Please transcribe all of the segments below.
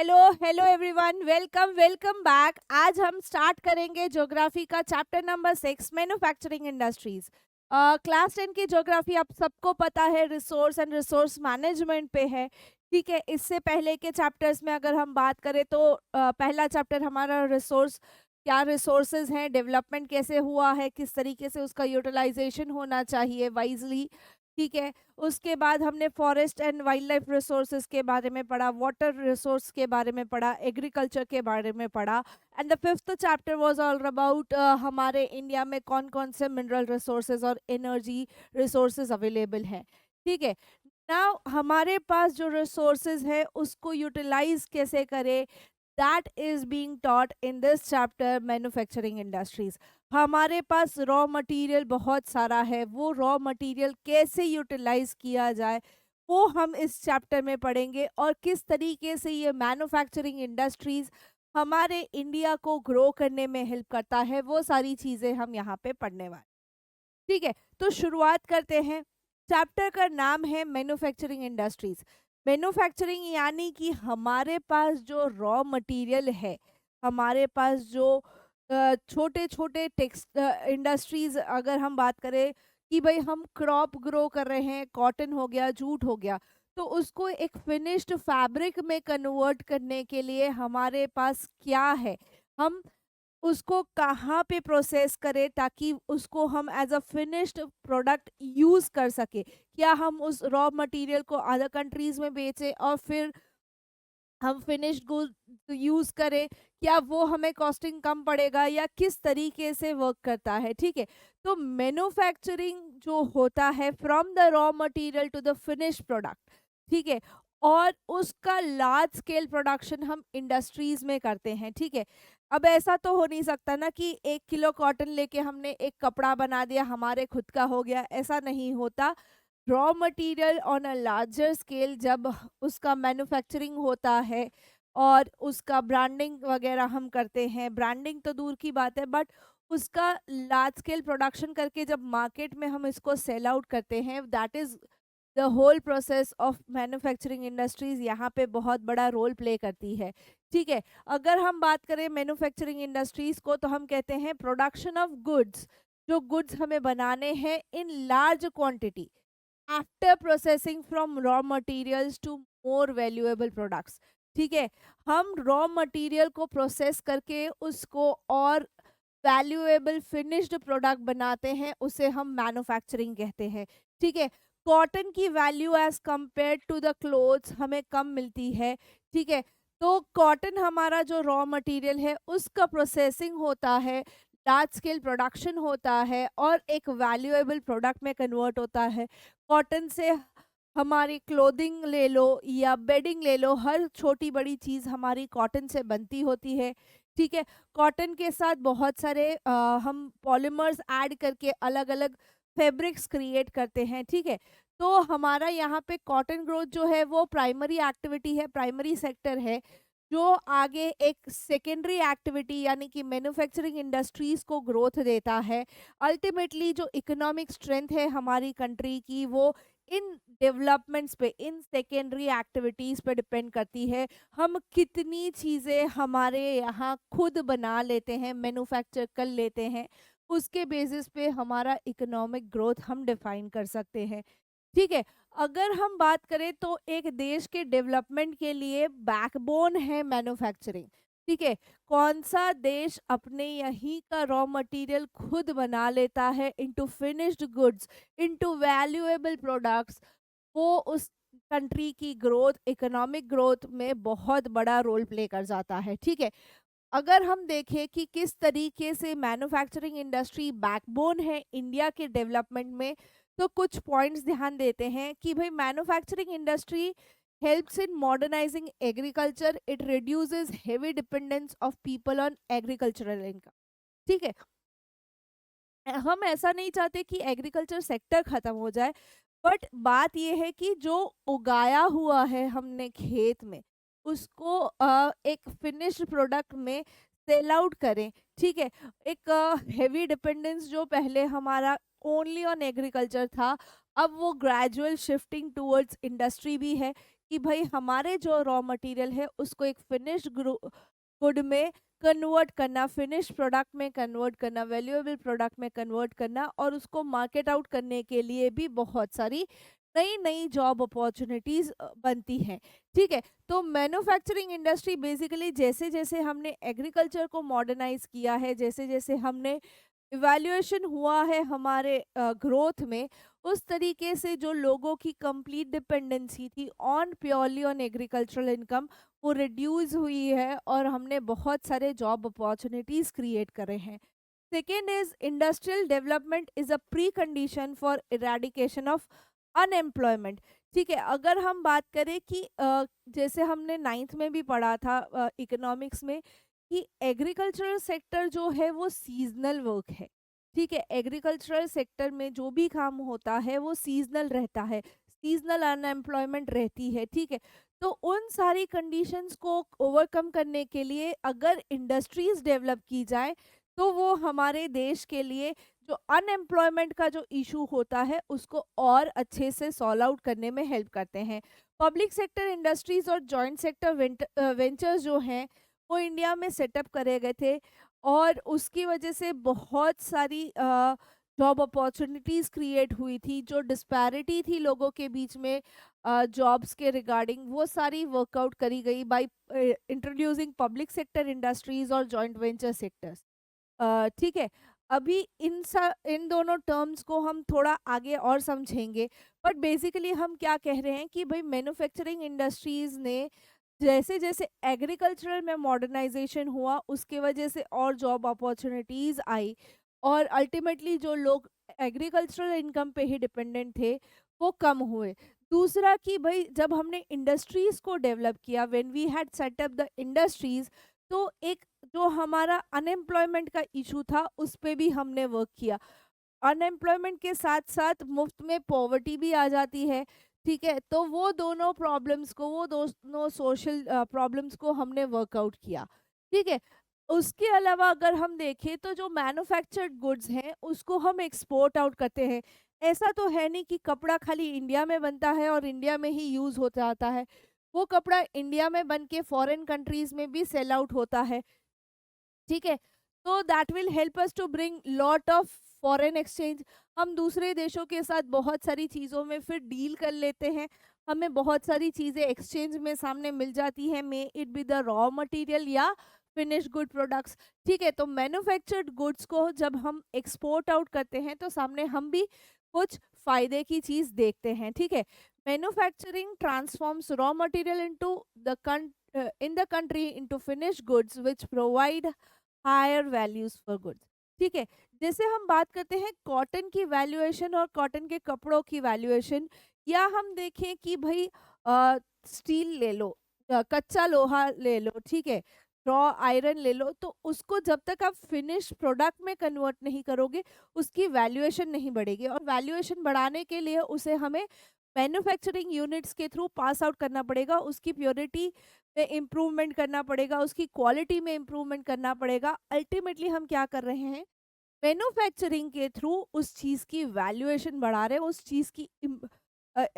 Hello hello everyone, welcome welcome back. आज हम start करेंगे ज्योग्राफी का chapter number 6, manufacturing industries. Class 10 की ज्योग्राफी आप सबको पता है, रिसोर्स एंड रिसोर्स मैनेजमेंट पे है। ठीक है, इससे पहले के चैप्टर्स में अगर हम बात करें तो पहला चैप्टर हमारा रिसोर्स, क्या रिसोर्सेज हैं, डेवलपमेंट कैसे हुआ है, किस तरीके से उसका यूटिलाइजेशन होना चाहिए वाइजली। ठीक है, उसके बाद हमने forest and wild life resources के बारे में पढ़ा, वाटर रिसोर्स के बारे में पढ़ा, एग्रीकल्चर के बारे में पढ़ा। And the fifth chapter was all about हमारे इंडिया में कौन कौन से मिनरल रिसोर्सेज और एनर्जी रिसोर्सेज अवेलेबल हैं। ठीक है, नाउ हमारे पास जो रिसोर्सेज है उसको यूटिलाइज कैसे करें, that is being taught in this chapter manufacturing industries. हमारे पास रॉ मटेरियल बहुत सारा है, वो रॉ मटेरियल कैसे यूटिलाइज किया जाए वो हम इस चैप्टर में पढ़ेंगे, और किस तरीके से ये मैन्युफैक्चरिंग इंडस्ट्रीज हमारे इंडिया को ग्रो करने में हेल्प करता है, वो सारी चीज़ें हम यहाँ पे पढ़ने वाले। ठीक है, तो शुरुआत करते हैं। चैप्टर का नाम है मैन्युफैक्चरिंग इंडस्ट्रीज। मैन्युफैक्चरिंग यानी कि हमारे पास जो रॉ मटेरियल है, हमारे पास जो छोटे छोटे टेक्स इंडस्ट्रीज, अगर हम बात करें कि भाई हम क्रॉप ग्रो कर रहे हैं, कॉटन हो गया, जूट हो गया, तो उसको एक फिनिश्ड फैब्रिक में कन्वर्ट करने के लिए हमारे पास क्या है, हम उसको कहाँ पे प्रोसेस करें ताकि उसको हम as a finished product use कर सके। क्या हम उस रॉ मटेरियल को अदर कंट्रीज में बेचें और फिर हम फिनिश्ड गुड यूज करें, क्या वो हमें कॉस्टिंग कम पड़ेगा, या किस तरीके से वर्क करता है। ठीक है, तो मैन्युफैक्चरिंग जो होता है from the raw material to the finish product. ठीक है, और उसका लार्ज स्केल प्रोडक्शन हम इंडस्ट्रीज में करते हैं। ठीक है, अब ऐसा तो हो नहीं सकता ना कि 1 किलो कॉटन लेके हमने एक कपड़ा बना दिया, हमारे खुद का हो गया, ऐसा नहीं होता। Raw material on a larger scale जब उसका मैन्युफैक्चरिंग होता है और उसका ब्रांडिंग वगैरह हम करते हैं, ब्रांडिंग तो दूर की बात है, बट उसका लार्ज स्केल प्रोडक्शन करके जब मार्केट में हम इसको सेल आउट करते हैं, that is the whole process of manufacturing industries यहाँ पे बहुत बड़ा रोल प्ले करती है। ठीक है, अगर हम बात करें मैन्युफैक्चरिंग इंडस्ट्रीज को, तो हम कहते हैं प्रोडक्शन ऑफ गुड्स, जो गुड्स हमें बनाने हैं in large quantity after processing from raw materials to more valuable products. ठीक है, हम रॉ मटेरियल को प्रोसेस करके उसको और वैल्यूएबल फिनिश्ड प्रोडक्ट बनाते हैं, उसे हम मैन्युफैक्चरिंग कहते हैं। ठीक है, कॉटन की value as compare to the clothes हमें कम मिलती है। ठीक है, तो कॉटन हमारा जो रॉ मटेरियल है उसका प्रोसेसिंग होता है, लार्ज स्केल प्रोडक्शन होता है और एक वैल्यूएबल प्रोडक्ट में कन्वर्ट होता है। कॉटन से हमारी क्लोथिंग ले लो या बेडिंग ले लो, हर छोटी बड़ी चीज़ हमारी कॉटन से बनती होती है। ठीक है, कॉटन के साथ बहुत सारे हम पॉलीमर्स ऐड करके अलग अलग फैब्रिक्स क्रिएट करते हैं। ठीक है, तो हमारा यहाँ पे कॉटन ग्रोथ जो है वो प्राइमरी एक्टिविटी है, प्राइमरी सेक्टर है, जो आगे एक सेकेंडरी एक्टिविटी यानी कि मैन्युफैक्चरिंग इंडस्ट्रीज को ग्रोथ देता है। अल्टीमेटली जो इकोनॉमिक स्ट्रेंथ है हमारी कंट्री की, वो इन डेवलपमेंट्स पे, इन सेकेंडरी एक्टिविटीज़ पे डिपेंड करती है। हम कितनी चीज़ें हमारे यहाँ खुद बना लेते हैं, मैन्युफैक्चर कर लेते हैं, उसके बेसिस पे हमारा इकोनॉमिक ग्रोथ हम डिफाइन कर सकते हैं। ठीक है, अगर हम बात करें तो एक देश के डेवलपमेंट के लिए बैकबोन है मैन्युफैक्चरिंग। ठीक है, कौन सा देश अपने यहीं का रॉ मटेरियल खुद बना लेता है into finished goods, into valuable products, वो उस कंट्री की ग्रोथ, इकोनॉमिक ग्रोथ में बहुत बड़ा रोल प्ले कर जाता है। ठीक है, अगर हम देखें कि किस तरीके से मैन्युफैक्चरिंग इंडस्ट्री बैकबोन है इंडिया के डेवलपमेंट में, तो कुछ पॉइंट्स ध्यान देते हैं कि भाई manufacturing industry helps in modernizing agriculture, it reduces heavy dependence of people on agricultural income। ठीक है, हम ऐसा नहीं चाहते कि एग्रीकल्चर सेक्टर खत्म हो जाए, बट बात यह है कि जो उगाया हुआ है हमने खेत में, उसको एक फिनिश्ड प्रोडक्ट में सेल आउट करें। ठीक है, एक हेवी डिपेंडेंस जो पहले हमारा ओनली ऑन एग्रीकल्चर था, अब वो ग्रेजुअल शिफ्टिंग टूवर्ड्स इंडस्ट्री भी है। कि भाई हमारे जो रॉ मटेरियल है उसको एक फिनिश्ड गुड में कन्वर्ट करना, फिनिश प्रोडक्ट में कन्वर्ट करना, वैल्यूएबल प्रोडक्ट में कन्वर्ट करना, और उसको मार्केट आउट करने के लिए भी बहुत सारी नई नई जॉब अपॉर्चुनिटीज बनती हैं। ठीक है, तो मैन्युफैक्चरिंग इंडस्ट्री बेसिकली जैसे जैसे हमने एग्रीकल्चर को मॉडर्नाइज किया है, जैसे जैसे हमने इवैल्यूएशन हुआ है हमारे ग्रोथ में, उस तरीके से जो लोगों की कंप्लीट डिपेंडेंसी थी on purely on agricultural income, वो रिड्यूस हुई है और हमने बहुत सारे जॉब अपॉर्चुनिटीज क्रिएट करे हैं। Second is industrial development is a pre condition for eradication of unemployment. ठीक है, अगर हम बात करें कि जैसे हमने नाइन्थ में भी पढ़ा था इकोनॉमिक्स में, कि एग्रीकल्चरल सेक्टर जो है वो सीजनल वर्क है। ठीक है, एग्रीकल्चरल सेक्टर में जो भी काम होता है वो सीजनल रहता है, सीजनल अनएम्प्लॉयमेंट रहती है। ठीक है, तो उन सारी कंडीशंस को ओवरकम करने के लिए अगर इंडस्ट्रीज डेवलप की जाए तो वो हमारे देश के लिए जो अनएम्प्लॉयमेंट का जो इशू होता है उसको और अच्छे से सॉल्व आउट करने में हेल्प करते हैं। पब्लिक सेक्टर इंडस्ट्रीज और जॉइंट सेक्टर वेंचर्स जो हैं वो इंडिया में सेटअप करे गए थे, और उसकी वजह से बहुत सारी जॉब अपॉर्चुनिटीज क्रिएट हुई थी। जो डिस्पैरिटी थी लोगों के बीच में जॉब्स के रिगार्डिंग, वो सारी वर्कआउट करी गई by introducing public sector industries और जॉइंट वेंचर सेक्टर्स। ठीक है, अभी इन दोनों टर्म्स को हम थोड़ा आगे और समझेंगे, बट बेसिकली हम क्या कह रहे हैं कि भाई मैन्युफैक्चरिंग इंडस्ट्रीज ने जैसे जैसे एग्रीकल्चरल में मॉडर्नाइजेशन हुआ उसके वजह से और जॉब अपॉर्चुनिटीज आई, और अल्टीमेटली जो लोग एग्रीकल्चरल इनकम पे ही डिपेंडेंट थे वो कम हुए। दूसरा कि भाई जब हमने इंडस्ट्रीज को डेवलप किया, when we had set up the industries, तो एक जो हमारा अनएम्प्लॉयमेंट का इशू था उस पे भी हमने वर्क किया। अनएम्प्लॉयमेंट के साथ साथ मुफ्त में पॉवर्टी भी आ जाती है। ठीक है, तो वो दोनों प्रॉब्लम्स को, वो दोनों सोशल प्रॉब्लम्स को हमने वर्कआउट किया। ठीक है, उसके अलावा अगर हम देखें तो जो मैन्युफैक्चर्ड गुड्स हैं उसको हम एक्सपोर्ट आउट करते हैं। ऐसा तो है नहीं कि कपड़ा खाली इंडिया में बनता है और इंडिया में ही यूज होता आता है, वो कपड़ा इंडिया में बन के फॉरेन कंट्रीज में भी सेल आउट होता है। ठीक है, तो that will help us to bring lot of foreign exchange. हम दूसरे देशों के साथ बहुत सारी चीज़ों में फिर डील कर लेते हैं, हमें बहुत सारी चीज़ें एक्सचेंज में सामने मिल जाती है, may it be the raw material या फिनिश गुड प्रोडक्ट्स। ठीक है, तो मैन्युफैक्चर्ड गुड्स को जब हम एक्सपोर्ट आउट करते हैं तो सामने हम भी कुछ फायदे की चीज़ देखते हैं। ठीक है, manufacturing transforms raw material into the in the country into finished goods which provide higher values for goods। ठीक है, जैसे हम बात करते हैं कॉटन की वैल्यूएशन और कॉटन के कपड़ों की वैल्यूएशन, या हम देखें कि भाई स्टील ले लो, कच्चा लोहा ले लो, ठीक है, रॉ आयरन ले लो, तो उसको जब तक आप फिनिश प्रोडक्ट में कन्वर्ट नहीं करोगे उसकी वैल्यूएशन नहीं बढ़ेगी, और वैल्यूएशन बढ़ाने के लिए उसे हमें मैन्युफैक्चरिंग यूनिट्स के थ्रू पास आउट करना पड़ेगा, उसकी प्योरिटी में इम्प्रूवमेंट करना पड़ेगा, उसकी क्वालिटी में इम्प्रूवमेंट करना पड़ेगा। अल्टीमेटली हम क्या कर रहे हैं, मैन्युफैक्चरिंग के थ्रू उस चीज़ की वैल्यूएशन बढ़ा रहे हैं, उस चीज़ की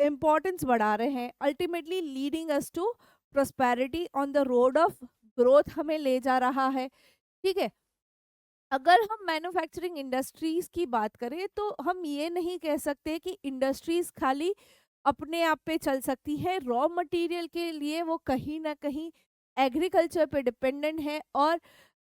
इम्पोर्टेंस बढ़ा रहे हैं, ultimately leading us to prosperity on the road of growth हमें ले जा रहा है। ठीक है, अगर हम मैन्युफैक्चरिंग इंडस्ट्रीज की बात करें तो हम ये नहीं कह सकते कि इंडस्ट्रीज खाली अपने आप पे चल सकती है, रॉ मटेरियल के लिए वो कहीं ना कहीं एग्रीकल्चर पे डिपेंडेंट है, और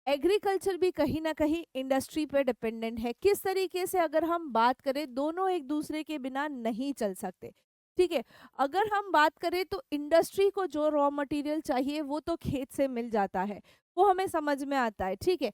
एग्रीकल्चर भी कहीं ना कहीं इंडस्ट्री पे डिपेंडेंट है। किस तरीके से अगर हम बात करें, दोनों एक दूसरे के बिना नहीं चल सकते। ठीक है, अगर हम बात करें तो इंडस्ट्री को जो रॉ मटेरियल चाहिए वो तो खेत से मिल जाता है, वो हमें समझ में आता है। ठीक है,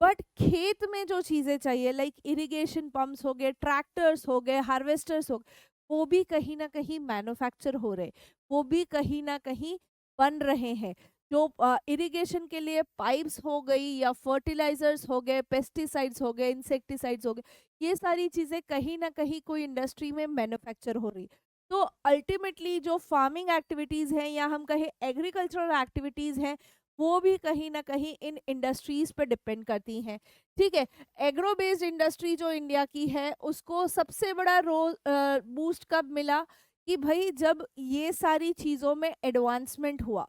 बट खेत में जो चीज़ें चाहिए लाइक इरिगेशन पंप्स हो गए, ट्रैक्टर्स हो गए, हार्वेस्टर्स हो गए, वो भी कहीं ना कहीं मैन्युफैक्चर हो रहे, वो भी कहीं ना कहीं बन रहे हैं। जो इरिगेशन के लिए पाइप्स हो गई, या फर्टिलाइजर्स हो गए, पेस्टिसाइड्स हो गए, इंसेक्टिसाइड्स हो गए, ये सारी चीज़ें कहीं ना कहीं कोई इंडस्ट्री में मैन्युफैक्चर हो रही। तो अल्टीमेटली जो फार्मिंग एक्टिविटीज़ हैं या हम कहें एग्रीकल्चरल एक्टिविटीज़ हैं, वो भी कहीं ना कहीं इन इंडस्ट्रीज पर डिपेंड करती हैं। ठीक है, एग्रो बेस्ड इंडस्ट्री जो इंडिया की है उसको सबसे बड़ा रोल बूस्ट कब मिला, कि भाई जब ये सारी चीज़ों में एडवांसमेंट हुआ,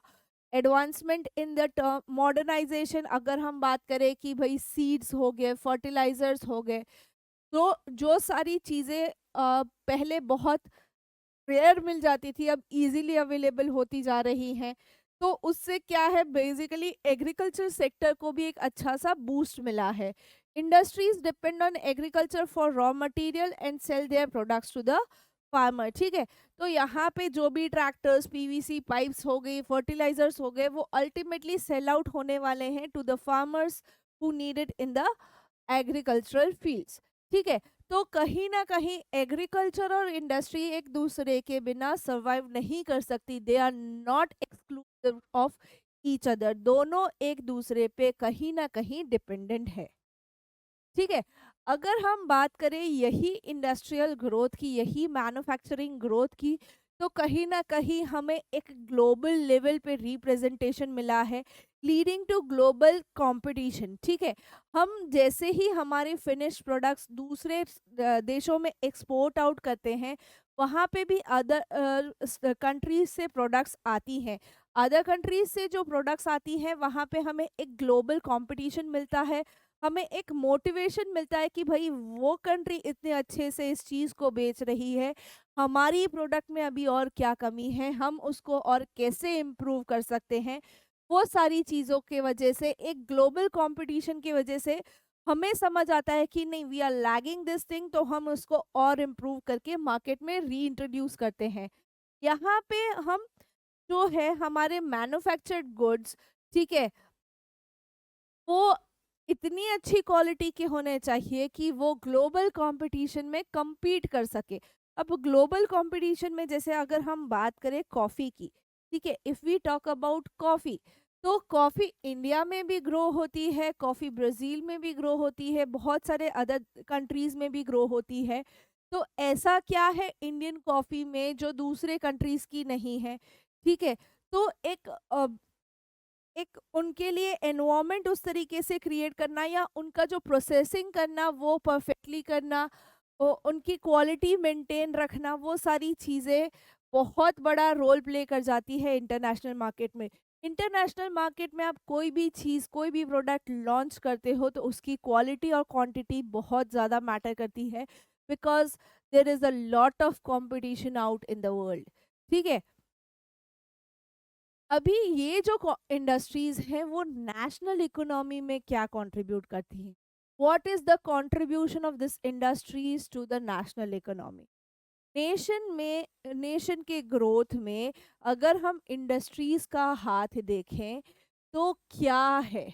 advancement in the term modernisation, अगर हम बात करें कि भाई सीड्स हो गए, फर्टिलाइजर्स हो गए, तो जो सारी चीज़ें पहले बहुत रेयर मिल जाती थी, अब इजीली अवेलेबल होती जा रही हैं। तो उससे क्या है, बेसिकली एग्रीकल्चर सेक्टर को भी एक अच्छा सा बूस्ट मिला है। Industries depend on agriculture for raw material and sell their products to the farmer. ठीक है, तो यहाँ पे जो भी ट्रैक्टर्स, पीवीसी पाइप्स हो गई, फर्टिलाइजर्स हो गए, वो अल्टीमेटली सेल आउट होने वाले हैं to the farmers who need it in the agricultural fields. ठीक है, तो कहीं ना कहीं एग्रीकल्चर और इंडस्ट्री एक दूसरे के बिना सरवाइव नहीं कर सकती। They are not exclusive of each other, दोनों एक दूसरे पे कहीं ना कहीं डिपेंडेंट है। ठीक है, अगर हम बात करें यही इंडस्ट्रियल ग्रोथ की, यही मैन्युफैक्चरिंग ग्रोथ की, तो कहीं ना कहीं हमें एक ग्लोबल लेवल पे रिप्रेजेंटेशन मिला है, लीडिंग टू ग्लोबल कंपटीशन। ठीक है, हम जैसे ही हमारे फिनिश प्रोडक्ट्स दूसरे देशों में एक्सपोर्ट आउट करते हैं, वहाँ पे भी अदर कंट्रीज से प्रोडक्ट्स आती हैं। अदर कंट्रीज से जो प्रोडक्ट्स आती हैं, वहाँ पे हमें एक ग्लोबल कंपटीशन मिलता है, हमें एक मोटिवेशन मिलता है कि भाई वो कंट्री इतने अच्छे से इस चीज़ को बेच रही है, हमारी प्रोडक्ट में अभी और क्या कमी है, हम उसको और कैसे इम्प्रूव कर सकते हैं। वो सारी चीज़ों के वजह से, एक ग्लोबल कंपटीशन की वजह से हमें समझ आता है कि नहीं, we are lagging this thing, तो हम उसको और इम्प्रूव करके मार्केट में री इंट्रोड्यूस करते हैं। यहाँ पे हम जो है हमारे मैन्युफैक्चर्ड गुड्स, ठीक है, वो इतनी अच्छी क्वालिटी के होने चाहिए कि वो ग्लोबल कंपटीशन में compete कर सके। अब ग्लोबल कंपटीशन में जैसे अगर हम बात करें कॉफ़ी की, ठीक है, if we talk about coffee, तो कॉफ़ी इंडिया में भी ग्रो होती है, कॉफ़ी ब्राज़ील में भी ग्रो होती है, बहुत सारे अदर कंट्रीज़ में भी ग्रो होती है। तो ऐसा क्या है इंडियन कॉफ़ी में जो दूसरे कंट्रीज़ की नहीं है? ठीक है, तो एक उनके लिए एनवायरनमेंट उस तरीके से क्रिएट करना, या उनका जो प्रोसेसिंग करना वो परफेक्टली करना, उनकी क्वालिटी मेंटेन रखना, वो सारी चीज़ें बहुत बड़ा रोल प्ले कर जाती है इंटरनेशनल मार्केट में। इंटरनेशनल मार्केट में आप कोई भी चीज़, कोई भी प्रोडक्ट लॉन्च करते हो, तो उसकी क्वालिटी और क्वांटिटी बहुत ज़्यादा मैटर करती है, because there is a lot of competition out in the world. ठीक है, अभी ये जो इंडस्ट्रीज हैं वो नेशनल इकोनॉमी में क्या कंट्रीब्यूट करती हैं? What is the contribution of this industries to the national economy? Nation के ग्रोथ में अगर हम इंडस्ट्रीज का हाथ देखें तो क्या है?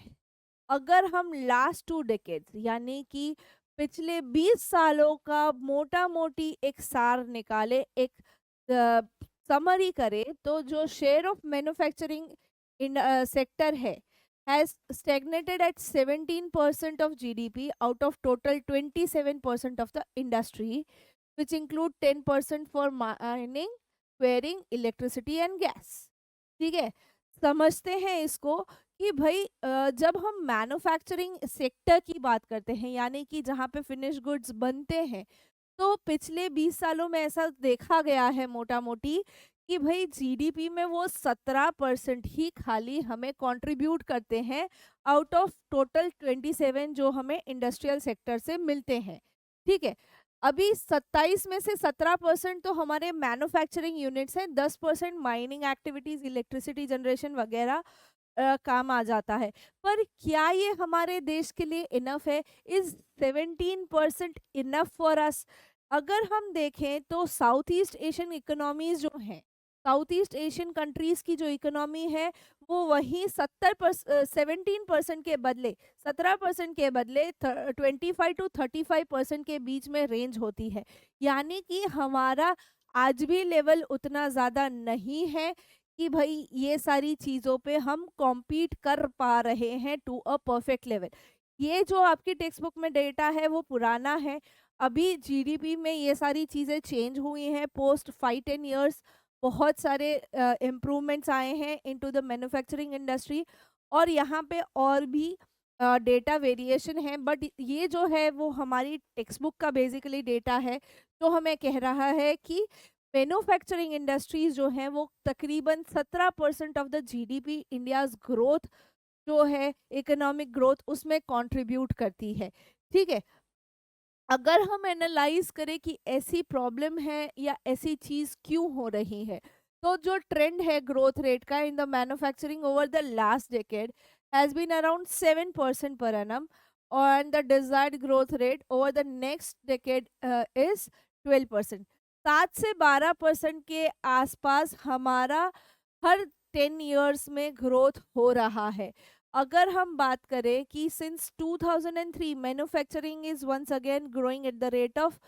अगर हम लास्ट 2 डेकेड्स यानी कि पिछले 20 सालों का मोटा मोटी एक सार निकाले, एक समरी करे, तो जो share of manufacturing in sector है has stagnated at 17% of GDP out of total 27% of the industry, which include 10% for mining, quarrying, electricity and gas. ठीक है, समझते हैं इसको कि भाई जब हम मैन्युफैक्चरिंग सेक्टर की बात करते हैं, यानी कि जहाँ पे फिनिश गुड्स बनते हैं, तो पिछले 20 सालों में ऐसा देखा गया है मोटा मोटी कि भाई जीडीपी में वो 17% ही खाली हमें कंट्रीब्यूट करते हैं आउट ऑफ टोटल 27 जो हमें इंडस्ट्रियल सेक्टर से मिलते हैं। ठीक है, अभी 27 में से 17% तो हमारे मैन्युफैक्चरिंग यूनिट्स हैं, 10% माइनिंग एक्टिविटीज, इलेक्ट्रिसिटी जनरेशन वगैरह काम आ जाता है। पर क्या ये हमारे देश के लिए इनफ है? Is 17% enough for us? अगर हम देखें तो साउथ ईस्ट एशियन इकोनॉमीज जो हैं, साउथ ईस्ट एशियन कंट्रीज की जो इकोनॉमी है, वो वही 17% के बदले, 17% के बदले 25 to 35% के बीच में रेंज होती है। यानी कि हमारा आज भी लेवल उतना ज़्यादा नहीं है कि भाई ये सारी चीज़ों पे हम कॉम्पीट कर पा रहे हैं टू अ परफेक्ट लेवल। ये जो आपकी टेक्स्ट बुक में डेटा है वो पुराना है। अभी जीडीपी में ये सारी चीज़ें चेंज हुई हैं पोस्ट 5-10 ईयर्स। बहुत सारे इम्प्रूवमेंट्स आए हैं इनटू द मैन्युफैक्चरिंग इंडस्ट्री, और यहाँ पे और भी डेटा वेरिएशन है, बट ये जो है वो हमारी टेक्स्ट बुक का बेसिकली डेटा है, तो हमें कह रहा है कि मैन्युफैक्चरिंग इंडस्ट्रीज जो हैं वो तकरीबन 17% of the GDP, India's growth जो है, इकोनॉमिक ग्रोथ उसमें कंट्रीब्यूट करती है। ठीक है, अगर हम एनालाइज करें कि ऐसी प्रॉब्लम है या ऐसी चीज क्यों हो रही है, तो जो ट्रेंड है ग्रोथ रेट का in the manufacturing over the last decade has been around 7% per annum, and the desired growth rate over the next decade is 12%। 7 से 12% के आसपास हमारा हर 10 years में ग्रोथ हो रहा है। अगर हम बात करें कि since 2003 manufacturing is once again growing at the rate of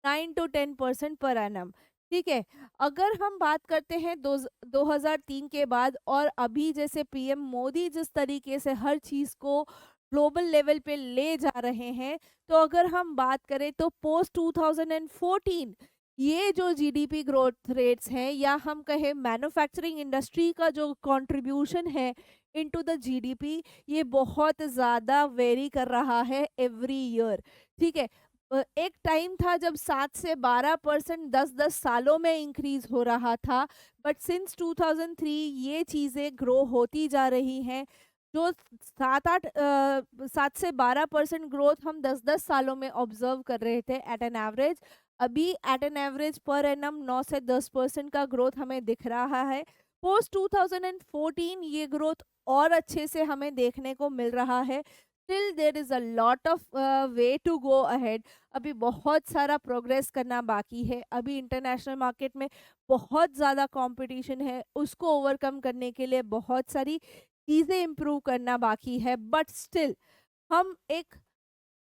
9 to 10% per annum. ठीक है, अगर हम बात करते हैं 2003 के बाद और अभी, जैसे पीएम मोदी जिस तरीके से हर चीज को ग्लोबल लेवल पे ले जा रहे हैं, तो अगर हम बात करें तो पोस्ट 2014 ये जो जीडीपी ग्रोथ रेट्स हैं, या हम कहें मैन्युफैक्चरिंग इंडस्ट्री का जो कंट्रीब्यूशन है इनटू द जीडीपी, ये बहुत ज़्यादा वेरी कर रहा है एवरी ईयर। ठीक है, एक टाइम था जब 7 से 12% 10-10 सालों में इंक्रीज हो रहा था, बट सिंस 2003 ये चीज़ें ग्रो होती जा रही हैं। जो 7 से 12% ग्रोथ हम 10-10 सालों में ऑब्जर्व कर रहे थे एट एन एवरेज, अभी at an average per annum 9 से 10% का ग्रोथ हमें दिख रहा है। पोस्ट 2014 ये ग्रोथ और अच्छे से हमें देखने को मिल रहा है। Still there is a lot of way to go ahead, अभी बहुत सारा प्रोग्रेस करना बाकी है। अभी इंटरनेशनल मार्केट में बहुत ज़्यादा कंपटीशन है, उसको ओवरकम करने के लिए बहुत सारी चीज़ें इम्प्रूव करना बाकी है, बट स्टिल हम एक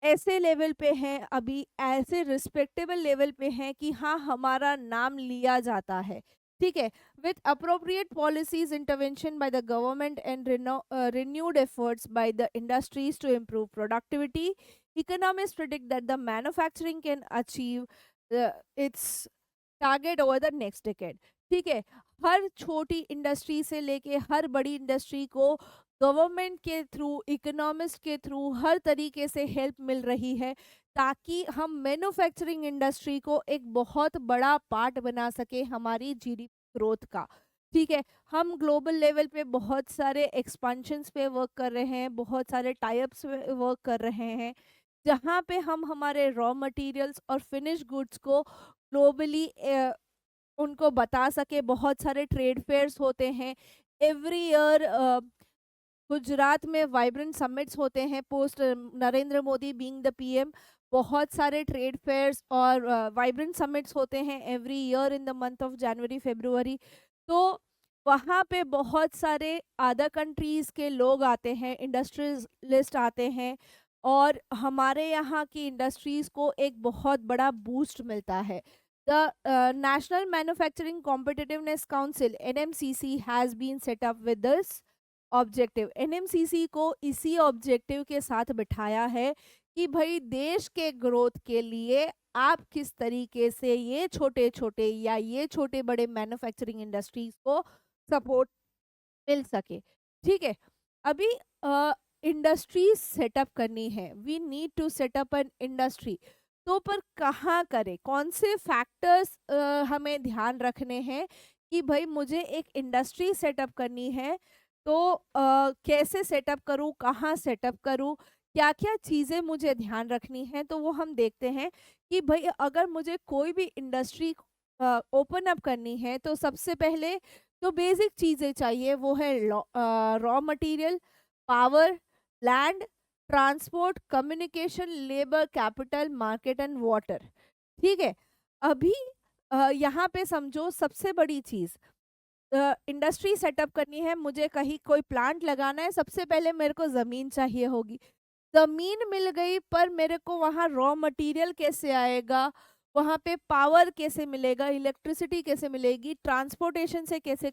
ऐसे लेवल पे हैं, अभी ऐसे रिस्पेक्टेबल लेवल पे हैं कि हाँ, हमारा नाम लिया जाता है। ठीक है, with appropriate policies, intervention by the government and renewed efforts by the industries to improve productivity, economists predict that the manufacturing can achieve its target over the next decade. ठीक है, हर छोटी इंडस्ट्री से लेके हर बड़ी इंडस्ट्री को government के through, economist के through हर तरीके से हेल्प मिल रही है, ताकि हम मैन्युफैक्चरिंग इंडस्ट्री को एक बहुत बड़ा पार्ट बना सके हमारी जीडीपी ग्रोथ का। ठीक है, हम ग्लोबल लेवल पे बहुत सारे एक्सपेंशंस पे वर्क कर रहे हैं, बहुत सारे टाइप्स पे वर्क कर रहे हैं, जहाँ पे हम हमारे रॉ मटेरियल्स और फिनिश गुड्स को ग्लोबली उनको बता सके। बहुत सारे ट्रेड फेयर्स होते हैं एवरी ईयर। गुजरात में वाइब्रेंट समिट्स होते हैं post Narendra Modi being the PM. बहुत सारे ट्रेड फेयर्स और वाइब्रेंट समिट्स होते हैं every year in the month of January February. तो वहाँ पे बहुत सारे अदर कंट्रीज के लोग आते हैं, इंडस्ट्रियलिस्ट आते हैं, और हमारे यहाँ की इंडस्ट्रीज को एक बहुत बड़ा बूस्ट मिलता है। The National Manufacturing Competitiveness Council NMCC has been set up with this objective. NMCC को इसी ऑब्जेक्टिव के साथ बिठाया है कि भाई देश के ग्रोथ के लिए आप किस तरीके से ये छोटे छोटे या ये छोटे बड़े मैन्युफैक्चरिंग इंडस्ट्रीज को सपोर्ट मिल सके। ठीक है, अभी इंडस्ट्री सेटअप करनी है, we need to set up an industry, तो पर कहाँ करें, कौन से फैक्टर्स हमें ध्यान रखने हैं कि भाई मुझे एक इंडस्ट्री सेटअप करनी है, तो कैसे सेटअप करूँ, कहाँ सेटअप करूँ, क्या क्या चीज़ें मुझे ध्यान रखनी है। तो वो हम देखते हैं कि भाई अगर मुझे कोई भी इंडस्ट्री ओपन अप करनी है, तो सबसे पहले जो बेसिक चीज़ें चाहिए वो है raw material, power, land, transport, communication, labour, capital, market and water. ठीक है, अभी यहाँ पे समझो सबसे बड़ी चीज़, इंडस्ट्री सेटअप करनी है, मुझे कहीं कोई प्लांट लगाना है, सबसे पहले मेरे को ज़मीन चाहिए होगी। ज़मीन मिल गई, पर मेरे को वहाँ रॉ मटेरियल कैसे आएगा, वहाँ पे पावर कैसे मिलेगा, इलेक्ट्रिसिटी कैसे मिलेगी, ट्रांसपोर्टेशन से कैसे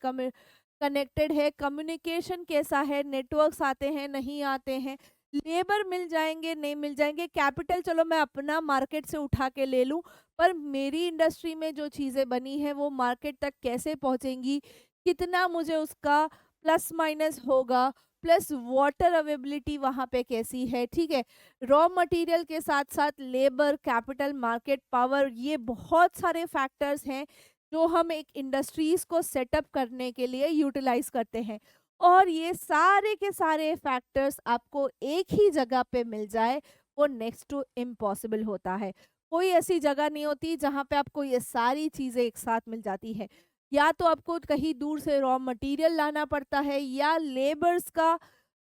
कनेक्टेड है, कम्युनिकेशन कैसा है, नेटवर्क्स आते हैं नहीं आते हैं, लेबर मिल जाएंगे नहीं मिल जाएंगे, कैपिटल चलो मैं अपना मार्केट से उठा के ले लूँ, पर मेरी इंडस्ट्री में जो चीज़ें बनी है वो मार्केट तक कैसे पहुँचेंगी, कितना मुझे उसका प्लस माइनस होगा, प्लस वाटर अवेलेबिलिटी वहाँ पे कैसी है। ठीक है, रॉ मटेरियल के साथ साथ लेबर, कैपिटल, मार्केट, पावर, ये बहुत सारे फैक्टर्स हैं जो हम एक इंडस्ट्रीज को सेटअप करने के लिए यूटिलाइज करते हैं। और ये सारे के सारे फैक्टर्स आपको एक ही जगह पे मिल जाए, वो नेक्स्ट टू इम्पॉसिबल होता है। कोई ऐसी जगह नहीं होती जहाँ पे आपको ये सारी चीज़ें एक साथ मिल जाती है। या तो आपको कहीं दूर से रॉ मटेरियल लाना पड़ता है, या लेबर्स का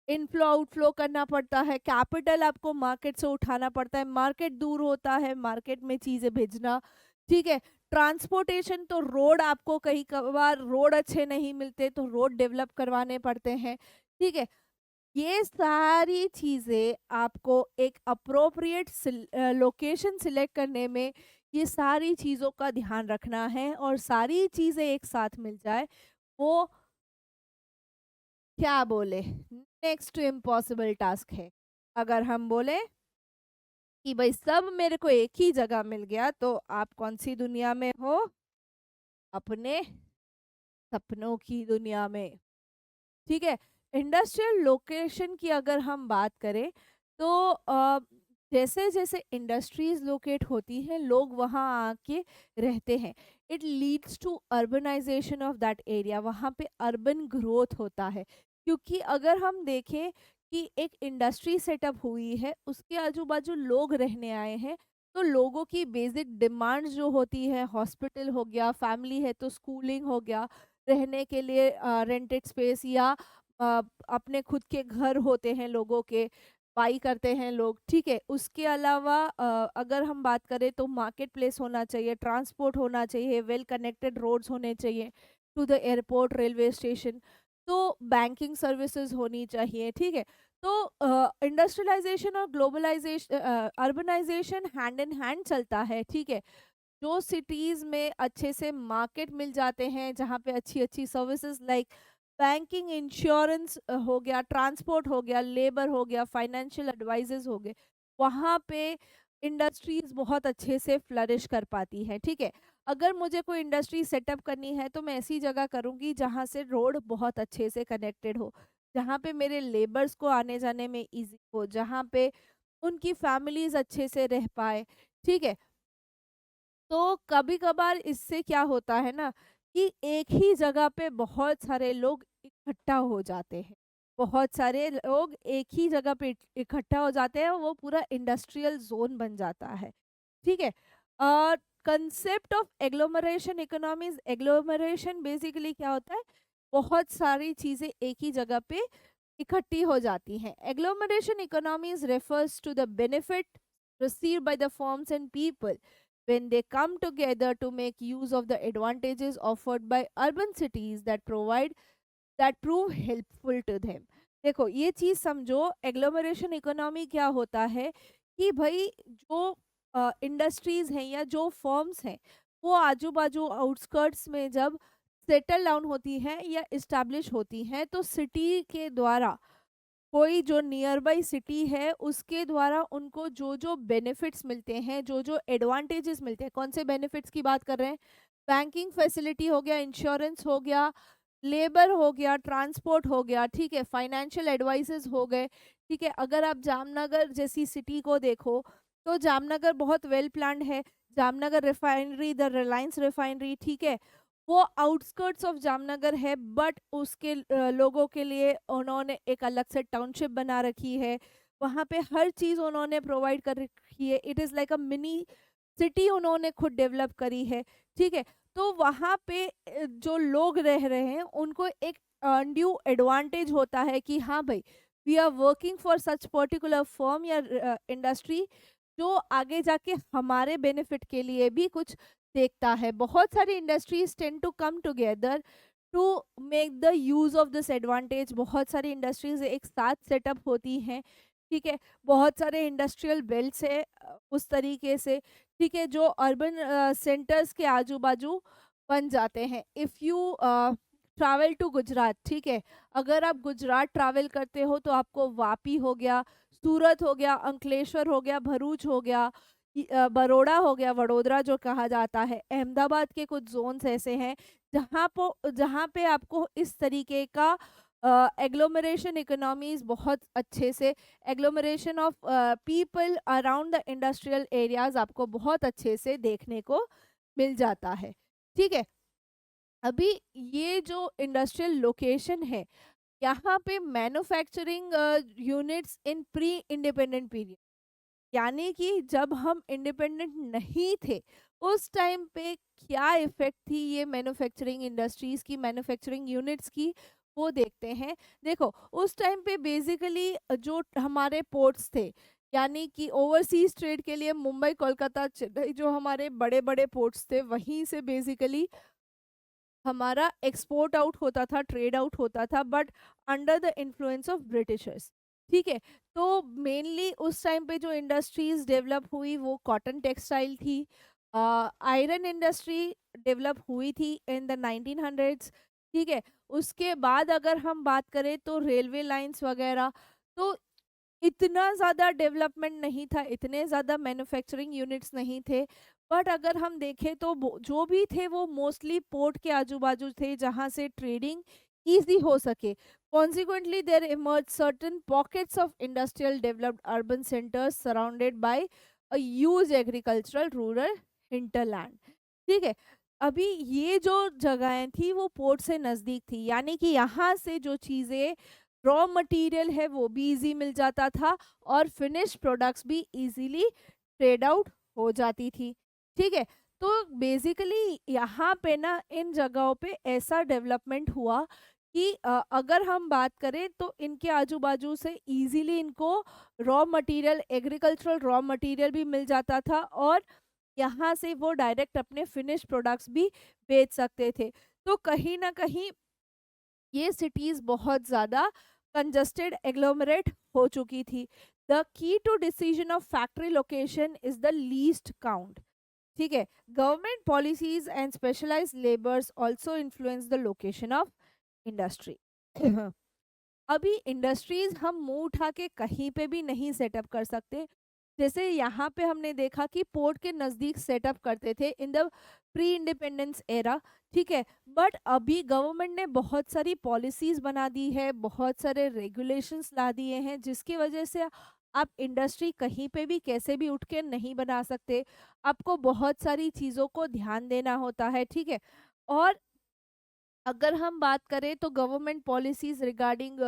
इनफ्लो आउटफ्लो करना पड़ता है, कैपिटल आपको मार्केट से उठाना पड़ता है, मार्केट दूर होता है, मार्केट में चीज़ें भेजना, ठीक है। ट्रांसपोर्टेशन तो रोड, आपको कहीं कभार रोड अच्छे नहीं मिलते तो रोड डेवलप करवाने पड़ते हैं, ठीक है। ये सारी चीज़ें आपको एक अप्रोप्रिएट लोकेशन सिलेक्ट करने में ये सारी चीज़ों का ध्यान रखना है, और सारी चीज़ें एक साथ मिल जाए, वो क्या बोले, नेक्स्ट टू इम्पॉसिबल टास्क है। अगर हम बोले कि भाई सब मेरे को एक ही जगह मिल गया, तो आप कौन सी दुनिया में हो? अपने सपनों की दुनिया में, ठीक है। इंडस्ट्रियल लोकेशन की अगर हम बात करें, तो जैसे जैसे इंडस्ट्रीज लोकेट होती हैं, लोग वहाँ आके रहते हैं, it leads to urbanisation of that area, वहाँ पे अर्बन ग्रोथ होता है। क्योंकि अगर हम देखें कि एक इंडस्ट्री सेटअप हुई है, उसके आजू बाजू लोग रहने आए हैं, तो लोगों की बेसिक डिमांड्स जो होती है, हॉस्पिटल हो गया, फैमिली है तो स्कूलिंग हो गया, रहने के लिए रेंटेड स्पेस, या अपने खुद के घर होते हैं लोगों के, बाई करते हैं लोग, ठीक है। उसके अलावा अगर हम बात करें तो मार्केट प्लेस होना चाहिए, ट्रांसपोर्ट होना चाहिए, वेल कनेक्टेड रोड्स होने चाहिए to the airport, railway station, तो बैंकिंग सर्विसेज होनी चाहिए, ठीक है। तो इंडस्ट्रियलाइजेशन और globalisation, urbanisation hand in hand चलता है, ठीक है। जो सिटीज में अच्छे से मार्केट मिल जाते हैं, जहाँ पे अच्छी अच्छी सर्विसेज लाइक बैंकिंग, इंश्योरेंस हो गया, ट्रांसपोर्ट हो गया, लेबर हो गया, फाइनेंशियल एडवाइजेज हो गए, वहाँ पे इंडस्ट्रीज बहुत अच्छे से फ्लरिश कर पाती है, ठीक है। अगर मुझे कोई इंडस्ट्री सेटअप करनी है, तो मैं ऐसी जगह करूँगी जहाँ से रोड बहुत अच्छे से कनेक्टेड हो, जहाँ पे मेरे लेबर्स को आने जाने में इजी हो, जहाँ पे उनकी फैमिलीज अच्छे से रह पाए, ठीक है। तो कभी-कभार इससे क्या होता है ना, कि एक ही जगह पे बहुत सारे लोग इकट्ठा हो जाते हैं। बहुत सारे लोग एक ही जगह पे इकट्ठा हो जाते हैं, वो पूरा इंडस्ट्रियल ज़ोन बन जाता है। ठीक है? Concept of agglomeration economies, agglomeration basically क्या होता है? बहुत सारी चीज़ें एक ही जगह पे इकट्ठी हो जाती हैं। Agglomeration economies refers to the benefit received by the firms and people when they come together to make use of the advantages offered by urban cities that prove helpful to them। देखो ये चीज समझो, agglomeration economy क्या होता है, कि भाई जो इंडस्ट्रीज हैं या जो फर्म्स हैं, वो आजू बाजू आउटस्कर्ट्स में जब सेटल डाउन होती हैं या इस्टेब्लिश होती हैं, तो सिटी के द्वारा, कोई जो नियर बाई सिटी है उसके द्वारा उनको जो जो बेनिफिट्स मिलते हैं, जो जो एडवांटेजेस मिलते हैं, कौन से बेनिफिट्स की बात कर रहे हैं? बैंकिंग फैसिलिटी हो गया, इंश्योरेंस हो गया, लेबर हो गया, ट्रांसपोर्ट हो गया, ठीक है, फाइनेंशियल एडवाइसेस हो गए, ठीक है। अगर आप जामनगर जैसी सिटी को देखो, तो जामनगर बहुत वेल प्लान्ड है। Jamnagar refinery, the Reliance refinery, ठीक है, वो आउटस्कर्ट्स ऑफ जामनगर है, बट उसके लोगों के लिए उन्होंने एक अलग से टाउनशिप बना रखी है। वहाँ पे हर चीज़ उन्होंने प्रोवाइड कर रखी है। It is like a mini city उन्होंने खुद डेवलप करी है, ठीक है। तो वहाँ पे जो लोग रह रहे हैं उनको एक ड्यू एडवांटेज होता है कि हाँ भाई, we are working for such particular firm या इंडस्ट्री, जो आगे जाके हमारे बेनिफिट के लिए भी कुछ देखता है। बहुत सारी industries tend to come together to make the use of this advantage. बहुत सारी इंडस्ट्रीज एक साथ सेटअप होती हैं, ठीक है। बहुत सारे इंडस्ट्रियल बेल्ट है उस तरीके से, ठीक है, जो अर्बन सेंटर्स के आजू बाजू बन जाते हैं। If you travel to Gujarat, ठीक है, अगर आप गुजरात ट्रैवल करते हो तो आपको वापी हो गया, सूरत हो गया, अंकलेश्वर हो गया, भरूच हो गया, बड़ौदा हो गया, वडोदरा जो कहा जाता है, अहमदाबाद के कुछ जोन्स ऐसे हैं जहाँ पे आपको इस तरीके का एग्लोमरेशन इकोनॉमीज बहुत अच्छे से, agglomeration of people around the industrial areas आपको बहुत अच्छे से देखने को मिल जाता है, ठीक है। अभी ये जो इंडस्ट्रियल लोकेशन है, यहाँ पे manufacturing units in pre independent period, यानी कि जब हम इंडिपेंडेंट नहीं थे उस टाइम पे क्या इफेक्ट थी ये मैन्युफैक्चरिंग इंडस्ट्रीज की, मैन्युफैक्चरिंग यूनिट्स की, वो देखते हैं। देखो उस टाइम पे बेसिकली जो हमारे पोर्ट्स थे, यानी कि ओवरसीज ट्रेड के लिए मुंबई, कोलकाता, चेन्नई, जो हमारे बड़े बड़े पोर्ट्स थे, वहीं से बेसिकली हमारा एक्सपोर्ट आउट होता था, ट्रेड आउट होता था, but under the influence of Britishers. ठीक है। तो मेनली उस टाइम पे जो इंडस्ट्रीज डेवलप हुई वो कॉटन टेक्सटाइल थी, आयरन इंडस्ट्री डेवलप हुई थी इन द 1900s। ठीक है। उसके बाद अगर हम बात करें तो रेलवे लाइंस वगैरह, तो इतना ज़्यादा डेवलपमेंट नहीं था, इतने ज़्यादा मैन्युफैक्चरिंग यूनिट्स नहीं थे। बट अगर हम देखें तो जो भी थे वो मोस्टली पोर्ट के आजू बाजू थे जहाँ से ट्रेडिंग ईजी हो सके। Consequently there emerge certain pockets of industrial developed urban centres surrounded by a huge agricultural rural hinterland. ठीक है। अभी ये जो जगहें थी वो पोर्ट से नज़दीक थी, यानी कि यहाँ से जो चीज़ें रॉ मटेरियल है वो भी इजी मिल जाता था और फिनिश प्रोडक्ट्स भी इजीली ट्रेड आउट हो जाती थी। ठीक है। तो बेसिकली यहाँ पे ना इन जगहों पे ऐसा डेवलपमेंट हुआ कि अगर हम बात करें तो इनके आजू बाजू से इजीली इनको raw material, agricultural raw material भी मिल जाता था और यहाँ से वो डायरेक्ट अपने फिनिश प्रोडक्ट्स भी बेच सकते थे। तो कहीं ना कहीं ये सिटीज बहुत ज़्यादा कंजस्टेड एग्लोमरेट हो चुकी थी। The key to decision of factory location is the least count. ठीक है। Government policies and specialised labours also influence the location of industry. अभी इंडस्ट्रीज हम मुंह उठा के कहीं पे भी नहीं सेटअप कर सकते। जैसे यहाँ पे हमने देखा कि पोर्ट के नज़दीक सेटअप करते थे in the pre independence era. ठीक है। बट अभी गवर्नमेंट ने बहुत सारी पॉलिसीज बना दी है, बहुत सारे रेगुलेशंस ला दिए हैं, जिसकी वजह से आप इंडस्ट्री कहीं पे भी कैसे भी उठ के नहीं बना सकते। आपको बहुत सारी चीज़ों को ध्यान देना होता है। ठीक है। और अगर हम बात करें तो government policies regarding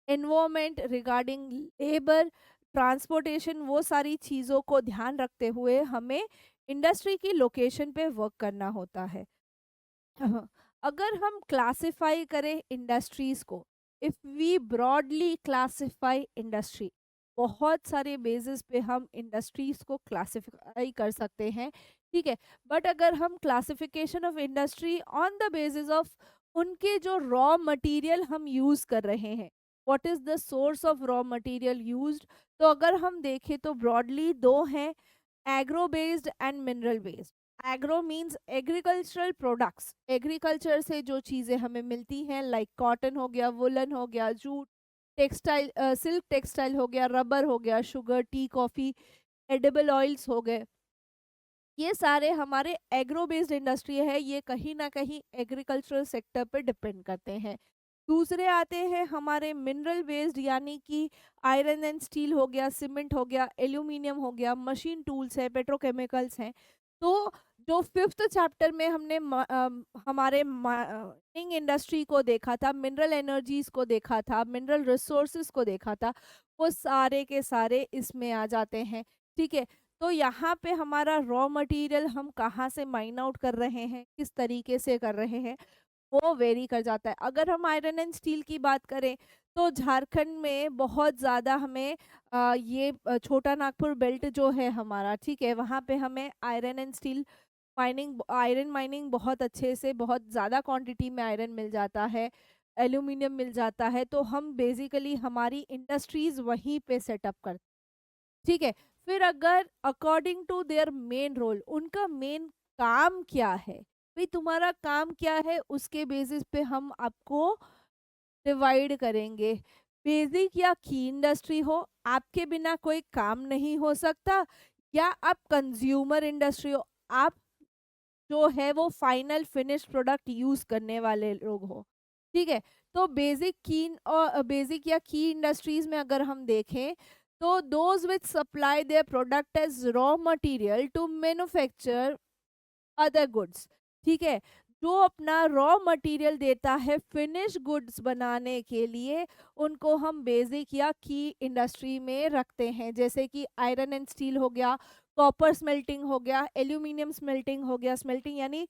environment, regarding labour, transportation, वो सारी चीज़ों को ध्यान रखते हुए हमें इंडस्ट्री की लोकेशन पे वर्क करना होता है। हाँ, अगर हम क्लासिफाई करें इंडस्ट्रीज को, if we broadly classify industry, बहुत सारे बेसिस पे हम इंडस्ट्रीज को क्लासिफाई कर सकते हैं। ठीक है। बट अगर हम classification of industry on the basis of उनके जो रॉ मटेरियल हम यूज कर रहे हैं, what is the source of raw material used, तो अगर हम देखें तो ब्रॉडली दो हैं, agro based and mineral based. Agro means agricultural products, agriculture से जो चीज़ें हमें मिलती हैं, लाइक कॉटन हो गया, वुलन हो गया, जूट, टेक्सटाइल, सिल्क टेक्सटाइल हो गया, रबर हो गया, sugar, T, coffee, edible oils हो गए, ये सारे हमारे एग्रो बेस्ड इंडस्ट्री है, ये कहीं ना कहीं एग्रीकल्चरल सेक्टर पर डिपेंड करते हैं। दूसरे आते हैं हमारे मिनरल बेस्ड, यानी कि आयरन एंड स्टील हो गया, सीमेंट हो गया, एल्यूमिनियम हो गया, मशीन टूल्स है, पेट्रोकेमिकल्स हैं। तो जो फिफ्थ चैप्टर में हमने हमारे माइनिंग इंडस्ट्री को देखा था, मिनरल एनर्जीज को देखा था, मिनरल रिसोर्सेज को देखा था, वो सारे के सारे इसमें आ जाते हैं। ठीक है। तो यहाँ पे हमारा रॉ मटेरियल हम कहाँ से माइन आउट कर रहे हैं, किस तरीके से कर रहे हैं, वो वेरी कर जाता है। अगर हम आयरन एंड स्टील की बात करें तो झारखंड में बहुत ज़्यादा हमें ये छोटा नागपुर बेल्ट जो है हमारा, ठीक है, वहाँ पे हमें iron and steel mining, iron mining बहुत अच्छे से, बहुत ज़्यादा क्वांटिटी में आयरन मिल जाता है, एल्यूमिनियम मिल जाता है, तो हम बेसिकली हमारी इंडस्ट्रीज वहीं पे सेटअप करते। ठीक है। फिर अगर according to their main role, उनका मेन काम क्या है, भाई तुम्हारा काम क्या है, उसके बेसिस पे हम आपको डिवाइड करेंगे। बेसिक या की इंडस्ट्री हो, आपके बिना कोई काम नहीं हो सकता, या आप कंज्यूमर इंडस्ट्री हो, आप जो है वो फाइनल फिनिश प्रोडक्ट यूज करने वाले लोग हो। ठीक है। तो बेसिक की और बेसिक या की इंडस्ट्रीज में अगर हम देखें तो those which supply their product as raw material to manufacture other goods. ठीक है। जो अपना रॉ मटेरियल देता है फिनिश गुड्स बनाने के लिए, उनको हम बेसिक या की इंडस्ट्री में रखते हैं, जैसे कि आयरन एंड स्टील हो गया, कॉपर स्मेल्टिंग हो गया, एल्यूमिनियम स्मेल्टिंग हो गया। स्मेल्टिंग यानी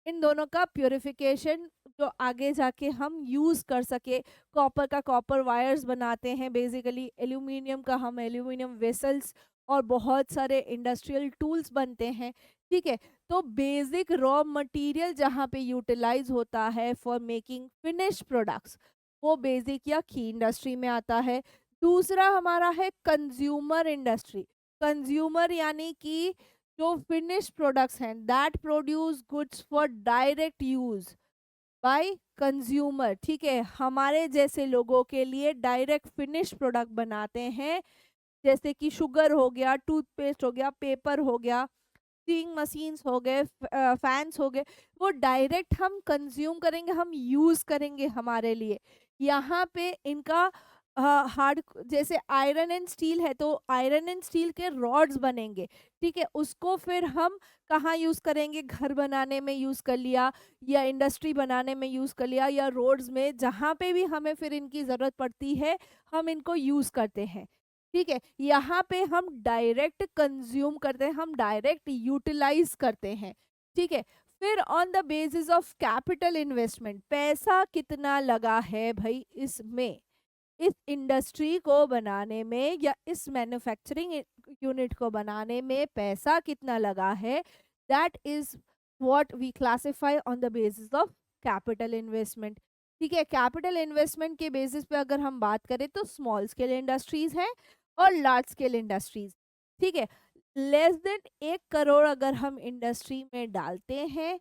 इन दोनों का प्यूरिफिकेशन जो आगे जाके हम यूज कर सके। कॉपर का कॉपर वायर्स बनाते हैं बेसिकली, एल्यूमिनियम का हम एल्यूमिनियम वेसल्स और बहुत सारे इंडस्ट्रियल टूल्स बनते हैं। ठीक है, तो बेसिक रॉ मटेरियल जहाँ पे यूटिलाइज होता है फॉर मेकिंग फिनिश प्रोडक्ट्स, वो बेसिक या की इंडस्ट्री में आता है। दूसरा हमारा है कंज्यूमर इंडस्ट्री। कंज्यूमर यानी कि जो फिनिश प्रोडक्ट्स हैं that produce goods for direct use by consumer. ठीक है, हमारे जैसे लोगों के लिए डायरेक्ट फिनिश प्रोडक्ट बनाते हैं, जैसे कि शुगर हो गया, टूथपेस्ट हो गया, पेपर हो गया, सीइंग मशीन्स हो गए, फैंस हो गए। वो डायरेक्ट हम कंज्यूम करेंगे, हम यूज करेंगे हमारे लिए। यहाँ पे इनका हार्ड, जैसे आयरन एंड स्टील है तो आयरन एंड स्टील के रॉड्स बनेंगे। ठीक है, उसको फिर हम कहाँ यूज करेंगे, घर बनाने में यूज कर लिया, या इंडस्ट्री बनाने में यूज कर लिया, या रोड्स में, जहाँ पे भी हमें फिर इनकी जरूरत पड़ती है हम इनको यूज करते हैं। ठीक है, यहाँ पे हम डायरेक्ट कंज्यूम करते हैं, हम डायरेक्ट यूटिलाइज करते हैं। ठीक है, फिर on the basis of capital investment, पैसा कितना लगा है भाई इसमें, इस इंडस्ट्री को बनाने में या इस मैन्युफैक्चरिंग यूनिट को बनाने में पैसा कितना लगा है, that is what we classify on the basis of capital investment. ठीक है, कैपिटल इन्वेस्टमेंट के बेसिस पे अगर हम बात करें तो स्मॉल स्केल इंडस्ट्रीज हैं और लार्ज स्केल इंडस्ट्रीज। ठीक है, लेस देन 1 करोड़ अगर हम इंडस्ट्री में डालते हैं,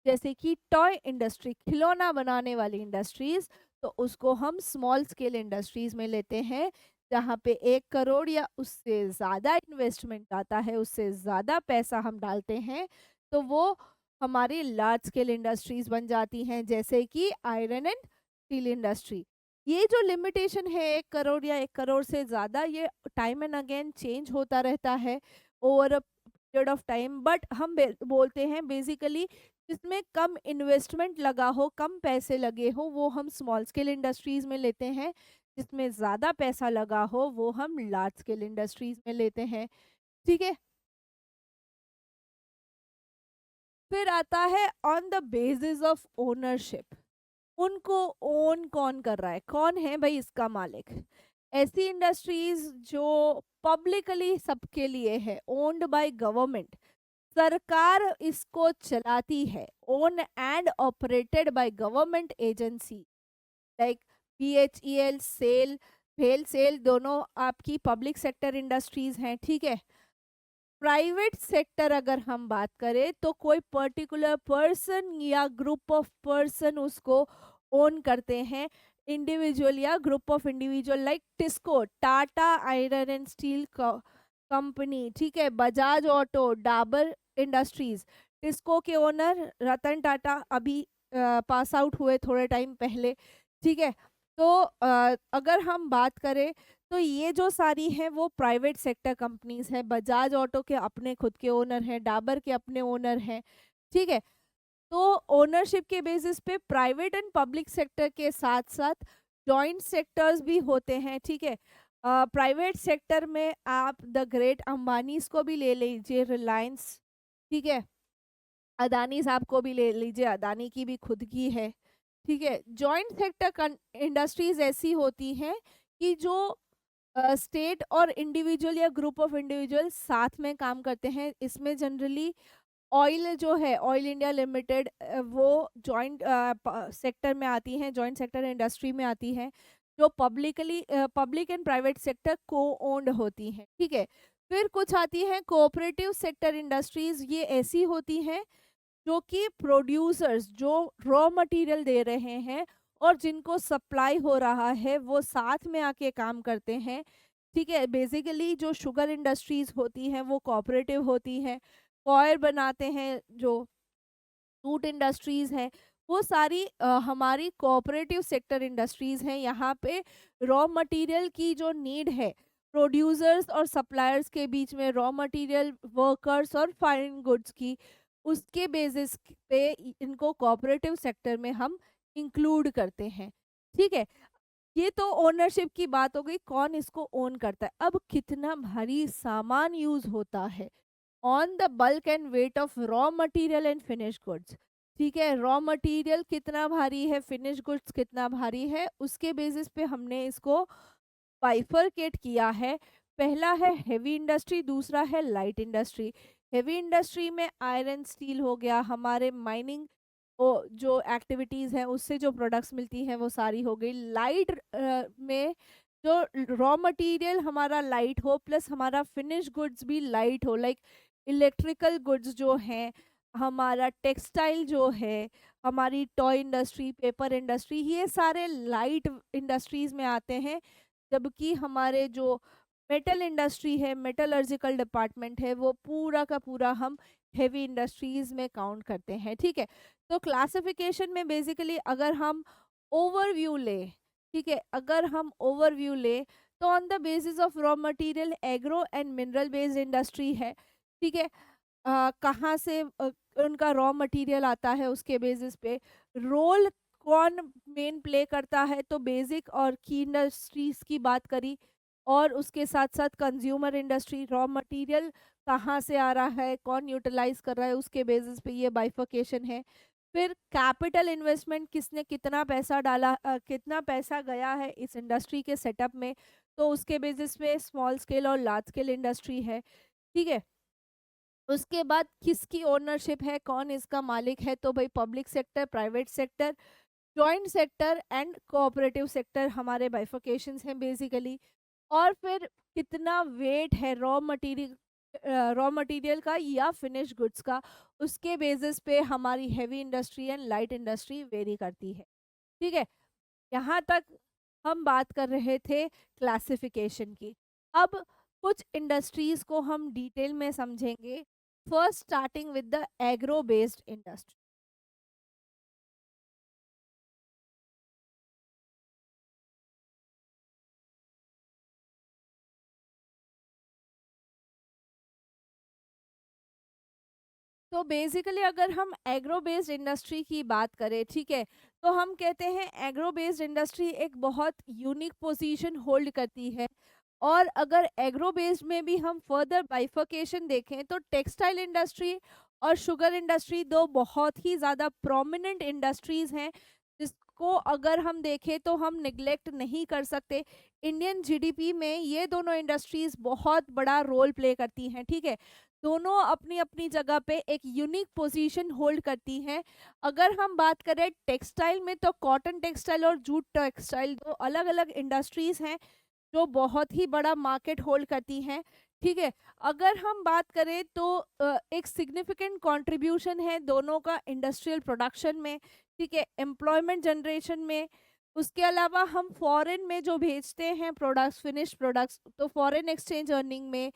जैसे कि टॉय इंडस्ट्री, खिलौना बनाने वाली इंडस्ट्रीज, तो उसको हम स्मॉल स्केल इंडस्ट्रीज में लेते हैं। जहाँ पे 1 करोड़ या उससे ज़्यादा इन्वेस्टमेंट आता है, उससे ज़्यादा पैसा हम डालते हैं, तो वो हमारी लार्ज स्केल इंडस्ट्रीज बन जाती हैं, जैसे कि आयरन एंड स्टील इंडस्ट्री। ये जो लिमिटेशन है 1 करोड़ या 1 करोड़ से ज़्यादा, ये टाइम एंड अगेन चेंज होता रहता है over a period of time, but हम बोलते हैं बेसिकली जिसमें कम इन्वेस्टमेंट लगा हो, कम पैसे लगे हो, वो हम स्मॉल स्केल इंडस्ट्रीज में लेते हैं। जिसमें ज़्यादा पैसा लगा हो वो हम लार्ज स्केल इंडस्ट्रीज में लेते हैं। ठीक है, फिर आता है on the basis of ownership, उनको ओन कौन कर रहा है, कौन है भाई इसका मालिक। ऐसी इंडस्ट्रीज जो पब्लिकली सबके लिए है, ओन्ड बाय गवर्नमेंट, सरकार इसको चलाती है, own and operated by government agency like BHEL, SAIL, भेल सेल, दोनों आपकी पब्लिक सेक्टर इंडस्ट्रीज हैं। ठीक है, प्राइवेट सेक्टर अगर हम बात करें तो कोई पर्टिकुलर पर्सन या ग्रुप ऑफ पर्सन उसको ओन करते हैं, इंडिविजुअल या group of individual, like TISCO, Tata iron and steel company. ठीक है, बजाज ऑटो, डाबर इंडस्ट्रीज, टिस्को के ओनर रतन टाटा अभी पास आउट हुए थोड़े टाइम पहले। ठीक है, तो अगर हम बात करें तो ये जो सारी हैं वो प्राइवेट सेक्टर कंपनीज हैं। बजाज ऑटो के अपने खुद के ओनर हैं, डाबर के अपने ओनर हैं। ठीक है, तो ओनरशिप के बेसिस पे प्राइवेट एंड पब्लिक सेक्टर के साथ साथ जॉइंट सेक्टर्स भी होते हैं। ठीक है, प्राइवेट सेक्टर में आप द ग्रेट अंबानीज को भी ले लीजिए, रिलायंस। ठीक है, अदानी साहब को भी ले लीजिए, अदानी की भी खुद की है। ठीक है, जॉइंट सेक्टर इंडस्ट्रीज ऐसी होती हैं कि जो स्टेट और इंडिविजुअल या ग्रुप ऑफ इंडिविजुअल साथ में काम करते हैं। इसमें जनरली ऑयल जो है, ऑयल इंडिया लिमिटेड, वो जॉइंट सेक्टर में आती हैं, जॉइंट सेक्टर इंडस्ट्री में आती हैं, जो पब्लिक एंड प्राइवेट सेक्टर को ओन्ड होती हैं। ठीक है, फिर कुछ आती हैं कोऑपरेटिव सेक्टर इंडस्ट्रीज, ये ऐसी होती हैं जो कि प्रोड्यूसर्स जो रॉ मटेरियल दे रहे हैं और जिनको सप्लाई हो रहा है वो साथ में आके काम करते हैं। ठीक है, बेसिकली जो शुगर इंडस्ट्रीज होती हैं वो कोऑपरेटिव होती हैं, कॉयर बनाते हैं जो जूट इंडस्ट्रीज हैं, वो सारी हमारी कोऑपरेटिव सेक्टर इंडस्ट्रीज हैं। यहाँ पे रॉ मटेरियल की जो नीड है प्रोड्यूसर्स और सप्लायर्स के बीच में, रॉ मटेरियल, वर्कर्स और फाइन गुड्स की, उसके बेसिस पे इनको कोऑपरेटिव सेक्टर में हम इंक्लूड करते हैं। ठीक है, ये तो ओनरशिप की बात हो गई, कौन इसको ओन करता है। अब कितना भारी सामान यूज होता है on the bulk and weight of raw material and finish goods. ठीक है, रॉ मटेरियल कितना भारी है, फिनिश गुड्स कितना भारी है, उसके बेसिस पे हमने इसको बाइफरकेट किया है। पहला है हेवी इंडस्ट्री, दूसरा है लाइट इंडस्ट्री। हेवी इंडस्ट्री में आयरन स्टील हो गया, हमारे माइनिंग जो एक्टिविटीज हैं उससे जो प्रोडक्ट्स मिलती हैं वो सारी हो गई। लाइट में जो रॉ मटेरियल हमारा लाइट हो प्लस हमारा फिनिश गुड्स भी लाइट हो, लाइक इलेक्ट्रिकल गुड्स जो हैं, हमारा टेक्सटाइल जो है, हमारी टॉय इंडस्ट्री, पेपर इंडस्ट्री, ये सारे लाइट इंडस्ट्रीज में आते हैं। जबकि हमारे जो मेटल इंडस्ट्री है, मेटलर्जिकल डिपार्टमेंट है, वो पूरा का पूरा हम हेवी इंडस्ट्रीज में काउंट करते हैं। ठीक है, तो क्लासिफिकेशन में बेसिकली अगर हम ओवरव्यू ले, ठीक है, अगर हम ओवरव्यू ले तो on the basis of raw material agro and mineral based industry है। ठीक है, कहाँ से उनका रॉ मटेरियल आता है उसके बेसिस पे रोल कौन मेन प्ले करता है, तो बेसिक और की इंडस्ट्रीज की बात करी, और उसके साथ साथ कंज्यूमर इंडस्ट्री, रॉ मटेरियल कहाँ से आ रहा है, कौन यूटिलाइज कर रहा है, उसके बेसिस पे ये बाइफर्केशन है। फिर कैपिटल इन्वेस्टमेंट, किसने कितना पैसा डाला, कितना पैसा गया है इस इंडस्ट्री के सेटअप में, तो उसके बेसिस पे स्मॉल स्केल और लार्ज स्केल इंडस्ट्री है। ठीक है, उसके बाद किसकी ओनरशिप है, कौन इसका मालिक है, तो भाई public sector, private sector, joint sector and cooperative sector हमारे बाइफर्केशंस हैं बेसिकली। और फिर कितना वेट है रॉ मटेरियल का या फिनिश गुड्स का, उसके बेसिस पे हमारी heavy industry and light industry very करती है। ठीक है, यहाँ तक हम बात कर रहे थे क्लासिफिकेशन की। अब कुछ इंडस्ट्रीज को हम डिटेल में समझेंगे। First starting with the agro based industry. तो बेसिकली अगर हम एग्रो बेस्ड इंडस्ट्री की बात करें, ठीक है, तो हम कहते हैं एग्रो बेस्ड इंडस्ट्री एक बहुत यूनिक पोजीशन होल्ड करती है। और अगर एग्रो बेस्ड में भी हम फर्दर बाइफर्केशन देखें तो टेक्सटाइल इंडस्ट्री और शुगर इंडस्ट्री दो बहुत ही ज़्यादा प्रोमिनेंट इंडस्ट्रीज हैं, जिसको अगर हम देखें तो हम निगलेक्ट नहीं कर सकते। इंडियन जीडीपी में ये दोनों इंडस्ट्रीज बहुत बड़ा रोल प्ले करती हैं। ठीक है, दोनों अपनी अपनी जगह पे एक यूनिक पोजीशन होल्ड करती हैं। अगर हम बात करें टेक्सटाइल में तो कॉटन टेक्सटाइल और जूट टेक्सटाइल दो अलग अलग इंडस्ट्रीज हैं जो बहुत ही बड़ा मार्केट होल्ड करती हैं। ठीक है, अगर हम बात करें तो एक सिग्निफिकेंट कंट्रीब्यूशन है दोनों का इंडस्ट्रियल प्रोडक्शन में। ठीक है, एम्प्लॉयमेंट जनरेशन में। उसके अलावा हम फॉरेन में जो भेजते हैं प्रोडक्ट्स, फिनिश प्रोडक्ट्स, तो फॉरेन एक्सचेंज अर्निंग में,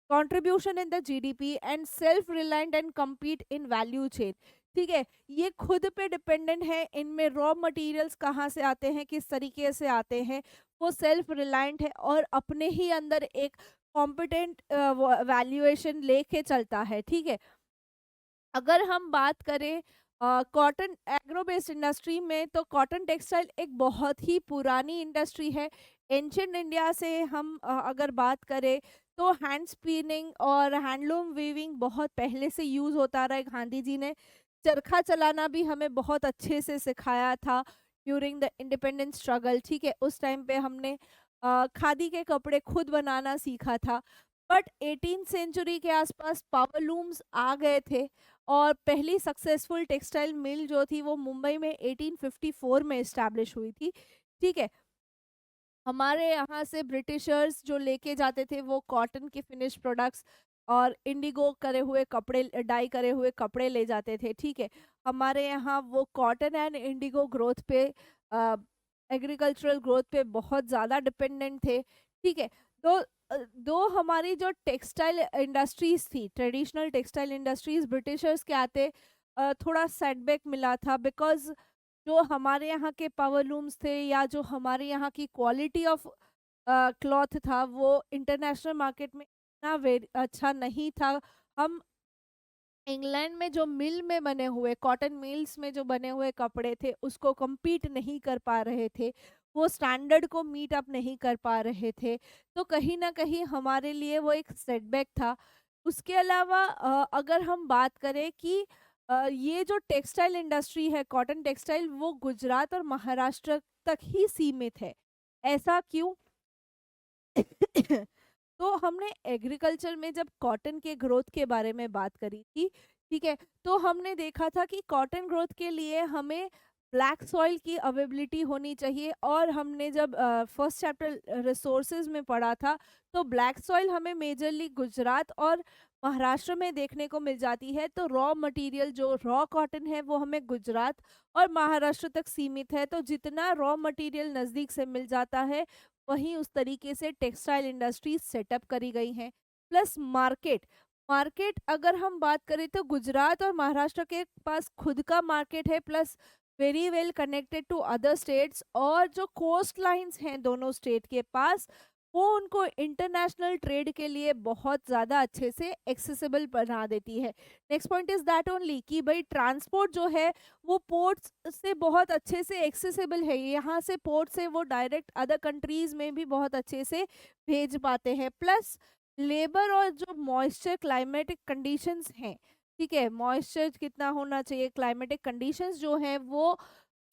contribution in the GDP and self reliant and compete in value chain. ठीक है, ये खुद पे डिपेंडेंट है, इनमें रॉ मटेरियल्स कहाँ से आते हैं, किस तरीके से आते हैं, वो सेल्फ रिलायंट है और अपने ही अंदर एक कॉम्पिटेंट वैल्यूएशन लेके चलता है। ठीक है, अगर हम बात करें कॉटन एग्रो बेस्ड इंडस्ट्री में, तो कॉटन टेक्सटाइल एक बहुत ही पुरानी इंडस्ट्री है। एंशियंट इंडिया से हम अगर बात करें तो हैंड स्पिनिंग और हैंडलूम वीविंग बहुत पहले से यूज होता रहा है। गांधी जी ने चरखा चलाना भी हमें बहुत अच्छे से सिखाया था ड्यूरिंग द इंडिपेंडेंस स्ट्रगल। ठीक है, उस टाइम पे हमने खादी के कपड़े खुद बनाना सीखा था। बट 18 सेंचुरी के आसपास पावर लूम्स आ गए थे और पहली सक्सेसफुल टेक्सटाइल मिल जो थी वो मुंबई में 1854 में इस्टेब्लिश हुई थी। ठीक है, हमारे यहाँ से ब्रिटिशर्स जो लेके जाते थे वो कॉटन के फिनिश प्रोडक्ट्स और इंडिगो करे हुए कपड़े, डाई करे हुए कपड़े ले जाते थे। ठीक है, हमारे यहाँ वो कॉटन एंड इंडिगो ग्रोथ पे, एग्रीकल्चरल ग्रोथ पे बहुत ज़्यादा डिपेंडेंट थे। ठीक है, तो दो हमारी जो टेक्सटाइल इंडस्ट्रीज थी, ट्रेडिशनल टेक्सटाइल इंडस्ट्रीज, ब्रिटिशर्स के आते थोड़ा सेटबैक मिला था, बिकॉज जो हमारे यहाँ के पावर लूम्स थे या जो हमारे यहाँ की क्वालिटी ऑफ क्लॉथ था वो इंटरनेशनल मार्केट में इतना अच्छा नहीं था। हम इंग्लैंड में जो मिल में बने हुए, कॉटन मिल्स में जो बने हुए कपड़े थे उसको compete नहीं कर पा रहे थे, वो स्टैंडर्ड को मीट अप नहीं कर पा रहे थे, तो कहीं ना कहीं हमारे लिए वो एक सेटबैक था। उसके अलावा अगर हम बात करें कि ये जो टेक्सटाइल इंडस्ट्री है, कॉटन टेक्सटाइल, वो गुजरात और महाराष्ट्र तक ही सीमित है। ऐसा क्यों? तो हमने एग्रीकल्चर में जब कॉटन के ग्रोथ के बारे में बात करी थी, ठीक है, तो हमने देखा था कि कॉटन ग्रोथ के लिए हमें ब्लैक सॉइल की अवेलेबिलिटी होनी चाहिए। और हमने जब फर्स्ट चैप्टर रिसोर्सेज में पढ़ा था, तो ब्लैक सॉइल हमें मेजरली गुजरात और महाराष्ट्र में देखने को मिल जाती है। तो रॉ मटेरियल जो रॉ कॉटन है वो हमें गुजरात और महाराष्ट्र तक सीमित है। तो जितना रॉ मटेरियल नज़दीक से मिल जाता है, वहीं उस तरीके से टेक्सटाइल इंडस्ट्री सेटअप करी गई हैं। प्लस मार्केट, मार्केट अगर हम बात करें तो गुजरात और महाराष्ट्र के पास खुद का मार्केट है, plus very well connected to other states. और जो कोस्ट लाइंस हैं दोनों स्टेट के पास, वो उनको इंटरनेशनल ट्रेड के लिए बहुत ज़्यादा अच्छे से एक्सेसिबल बना देती है। Next point is that only कि भाई ट्रांसपोर्ट जो है वो पोर्ट्स से बहुत अच्छे से एक्सेसिबल है, यहाँ से पोर्ट से वो डायरेक्ट अदर कंट्रीज में भी बहुत अच्छे से भेज पाते हैं। प्लस लेबर और जो मॉइस्चर क्लाइमेटिक कंडीशंस हैं, ठीक है, मॉइस्चर कितना होना चाहिए, क्लाइमेटिक कंडीशंस जो हैं वो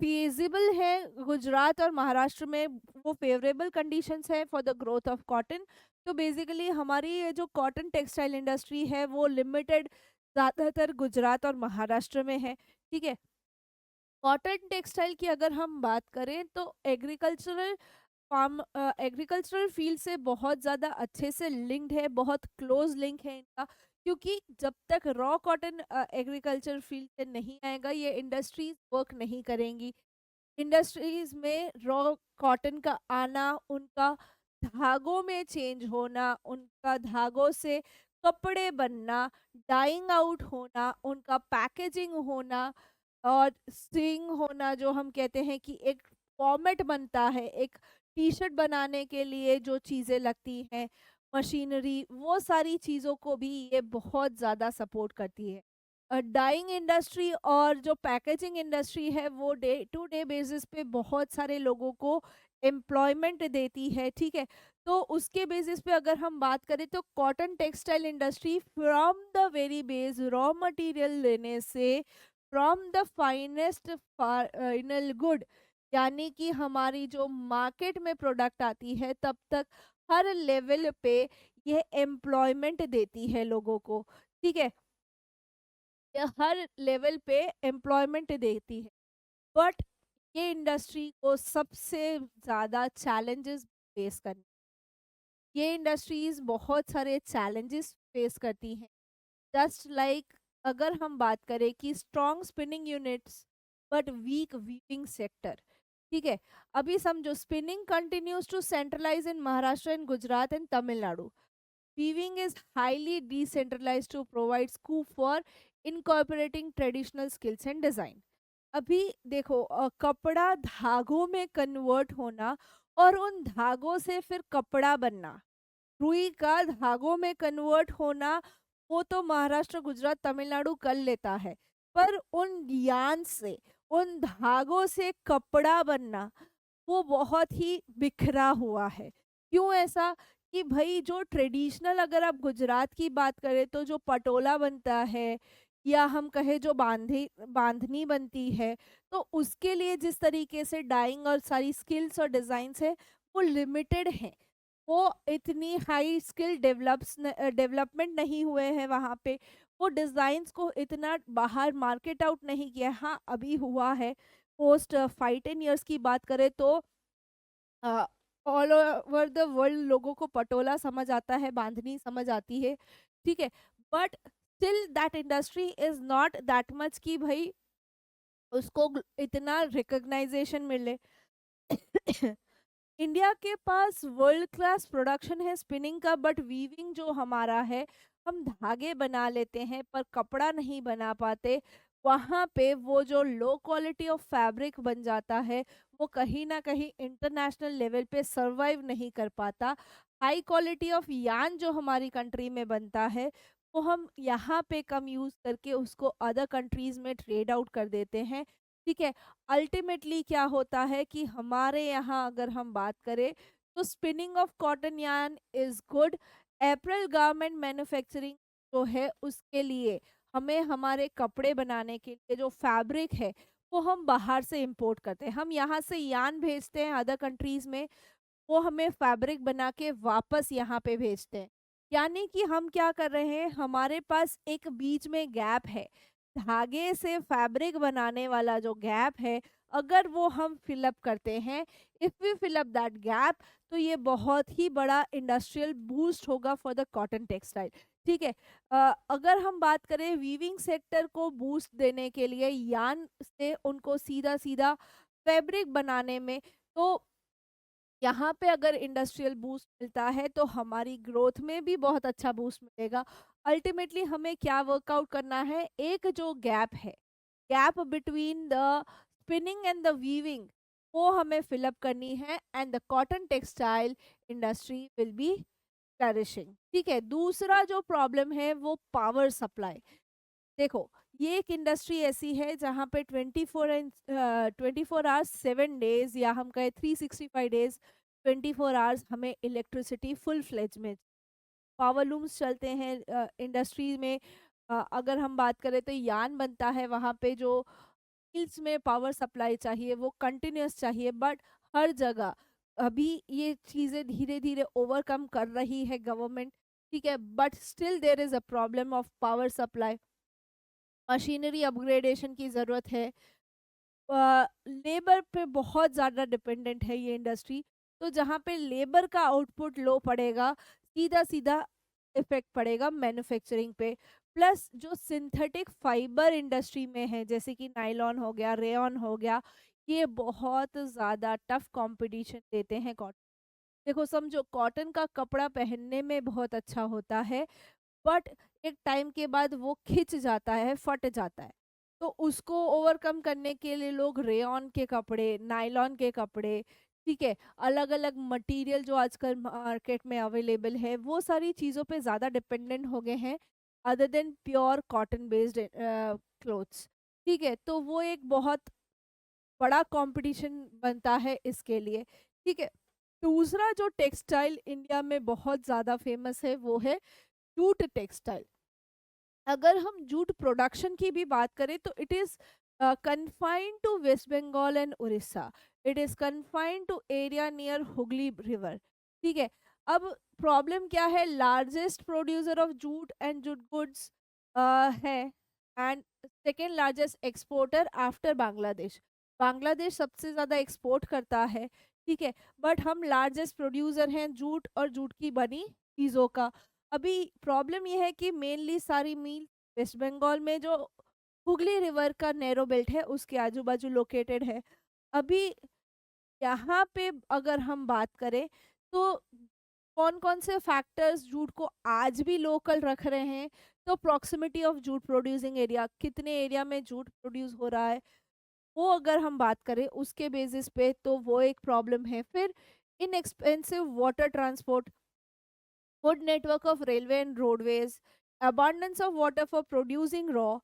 फीजिबल है गुजरात और महाराष्ट्र में, वो फेवरेबल कंडीशंस है for the growth of cotton. तो बेसिकली हमारी ये जो कॉटन टेक्सटाइल इंडस्ट्री है वो लिमिटेड ज़्यादातर गुजरात और महाराष्ट्र में है, ठीक है। कॉटन टेक्सटाइल की अगर हम बात करें तो एग्रीकल्चरल फार्म, एग्रीकल्चरल फील्ड से बहुत ज़्यादा अच्छे से लिंक्ड है, बहुत क्लोज लिंक है इनका। क्योंकि जब तक रॉ कॉटन एग्रीकल्चर फील्ड से नहीं आएगा, ये इंडस्ट्रीज वर्क नहीं करेंगी। इंडस्ट्रीज में रॉ कॉटन का आना, उनका धागों में चेंज होना, उनका धागों से कपड़े बनना, डाइंग आउट होना, उनका पैकेजिंग होना और स्टिंग होना, जो हम कहते हैं कि एक फॉर्मेट बनता है, एक टी शर्ट बनाने के लिए जो चीज़ें लगती हैं, मशीनरी, वो सारी चीज़ों को भी ये बहुत ज़्यादा सपोर्ट करती है। डाइंग इंडस्ट्री और जो पैकेजिंग इंडस्ट्री है वो डे टू डे बेसिस पे बहुत सारे लोगों को एम्प्लॉयमेंट देती है, ठीक है। तो उसके बेसिस पे अगर हम बात करें तो cotton textile industry from the very base raw material लेने से, from the finest final good, यानी कि हमारी जो मार्केट में प्रोडक्ट आती है तब तक हर लेवल पे ये एम्प्लॉयमेंट देती है लोगों को, ठीक है। ये हर लेवल पे एम्प्लॉयमेंट देती है। बट ये इंडस्ट्री को सबसे ज़्यादा चैलेंजेस फेस करनी, ये इंडस्ट्रीज बहुत सारे चैलेंजेस फेस करती हैं। जस्ट लाइक अगर हम बात करें कि strong spinning units but weak weaving sector, ठीक है। अभी समझो, spinning continues to centralize in Maharashtra and Gujarat and Tamil Nadu. Weaving is highly decentralized to provide scope for incorporating traditional skills and design. अभी देखो, कपड़ा धागों में कन्वर्ट होना और उन धागों से फिर कपड़ा बनना, रुई का धागों में कन्वर्ट होना, वो तो महाराष्ट्र गुजरात तमिलनाडु कर लेता है। पर उन यान से, उन धागों से कपड़ा बनना, वो बहुत ही बिखरा हुआ है। क्यों ऐसा? कि भाई जो ट्रेडिशनल, अगर आप गुजरात की बात करें तो जो पटोला बनता है, या हम कहे जो बांधनी बनती है, तो उसके लिए जिस तरीके से डाइंग और सारी स्किल्स और डिजाइन्स है वो लिमिटेड है। वो इतनी हाई स्किल डेवलपमेंट नहीं हुए हैं वहाँ पे, वो डिज़ाइंस को इतना बाहर मार्केट आउट नहीं किया। हाँ, अभी हुआ है। पोस्ट 5-10 इयर्स की बात करें तो ऑल ओवर द वर्ल्ड लोगों को पटोला समझ आता है, बांधनी समझ आती है, ठीक है। But still that industry is not that much कि भाई उसको इतना रिकग्नाइजेशन मिले। इंडिया के पास वर्ल्ड क्लास प्रोडक्शन है स्पिनिंग का, बट वीविंग जो हमारा है, हम धागे बना लेते हैं पर कपड़ा नहीं बना पाते। वहाँ पे वो जो लो क्वालिटी ऑफ फैब्रिक बन जाता है, वो कहीं ना कहीं इंटरनेशनल लेवल पे सरवाइव नहीं कर पाता। हाई क्वालिटी ऑफ यान जो हमारी कंट्री में बनता है, वो हम यहाँ पे कम यूज़ करके उसको अदर कंट्रीज़ में ट्रेड आउट कर देते हैं, ठीक है। अल्टीमेटली क्या होता है कि हमारे यहाँ अगर हम बात करें तो spinning of cotton yarn is good. April garment manufacturing जो है उसके लिए हमें हमारे कपड़े बनाने के लिए जो फैब्रिक है वो हम बाहर से इंपोर्ट करते हैं। हम यहाँ से यार्न भेजते हैं अदर कंट्रीज़ में, वो हमें फैब्रिक बना के वापस यहाँ पे भेजते हैं। यानी कि हम क्या कर रहे हैं, हमारे पास एक बीच में गैप है। धागे से फैब्रिक बनाने वाला जो गैप है, अगर वो हम फिल अप करते हैं, if we fill up that gap, तो ये बहुत ही बड़ा इंडस्ट्रियल बूस्ट होगा फॉर द कॉटन टेक्सटाइल। ठीक है। अगर हम बात करें वीविंग सेक्टर को बूस्ट देने के लिए यार्न से उनको सीधा सीधा फैब्रिक बनाने में, तो यहाँ पे अगर इंडस्ट्रियल बूस्ट मिलता है तो हमारी ग्रोथ में भी बहुत अच्छा बूस्ट मिलेगा। अल्टीमेटली हमें क्या वर्कआउट करना है, एक जो गैप है, gap between the spinning and the weaving, वो हमें फिलअप करनी है and the cotton textile industry will be flourishing. ठीक है। दूसरा जो प्रॉब्लम है वो पावर सप्लाई। देखो, ये एक इंडस्ट्री ऐसी है जहाँ पे 24 आवर्स 7 डेज, या हम कहें 365 डेज 24 आवर्स हमें इलेक्ट्रिसिटी फुल फ्लेज में, पावर लूम्स चलते हैं इंडस्ट्री में। अगर हम बात करें तो यान बनता है, वहाँ पे जो मिल्स में पावर सप्लाई चाहिए वो कंटिन्यूअस चाहिए, बट हर जगह अभी ये चीज़ें धीरे धीरे ओवरकम कर रही है गवर्नमेंट। ठीक है, but still there is a problem of power supply. Machinery upgradation की ज़रूरत है। लेबर पे बहुत ज़्यादा डिपेंडेंट है ये इंडस्ट्री, तो जहाँ पे लेबर का आउटपुट लो पड़ेगा, सीधा सीधा इफेक्ट पड़ेगा मैन्युफैक्चरिंग पे। प्लस जो सिंथेटिक फाइबर इंडस्ट्री में है, जैसे कि नायलॉन हो गया, रेयॉन हो गया, ये बहुत ज़्यादा टफ कंपटीशन देते हैं कॉटन। देखो, समझो, कॉटन का कपड़ा पहनने में बहुत अच्छा होता है, बट एक टाइम के बाद वो खिंच जाता है, फट जाता है। तो उसको ओवरकम करने के लिए लोग रेयॉन के कपड़े, नायलॉन के कपड़े, ठीक है, अलग अलग मटेरियल जो आजकल मार्केट में अवेलेबल है, वो सारी चीज़ों पे ज़्यादा डिपेंडेंट हो गए हैं other then pure cotton based clothes. ठीक है, तो वो एक बहुत बड़ा कंपटीशन बनता है इसके लिए। ठीक है। दूसरा जो टेक्सटाइल इंडिया में बहुत ज़्यादा फेमस है वो है जूट टेक्सटाइल। अगर हम जूट प्रोडक्शन की भी बात करें तो it is confined to West Bengal and Orissa. It is confined to area near Hooghly river. ठीक है। अब प्रॉब्लम क्या है, largest producer of jute and jute goods है, and second largest exporter after Bangladesh. Bangladesh सबसे ज़्यादा एक्सपोर्ट करता है। ठीक है, बट हम लार्जेस्ट प्रोड्यूसर हैं जूट और जूट की बनी चीज़ों का। अभी प्रॉब्लम ये है कि मेनली सारी मील वेस्ट बंगाल में जो हुगली रिवर का नैरो बेल्ट है उसके आजू बाजू लोकेटेड है। अभी यहाँ पे अगर हम बात करें तो कौन कौन से फैक्टर्स जूट को आज भी लोकल रख रहे हैं, तो proximity of jute producing area, कितने एरिया में जूट प्रोड्यूस हो रहा है, वो अगर हम बात करें उसके बेसिस पे, तो वो एक प्रॉब्लम है। फिर inexpensive water transport, good network of railway and roadways, abundance of water for producing raw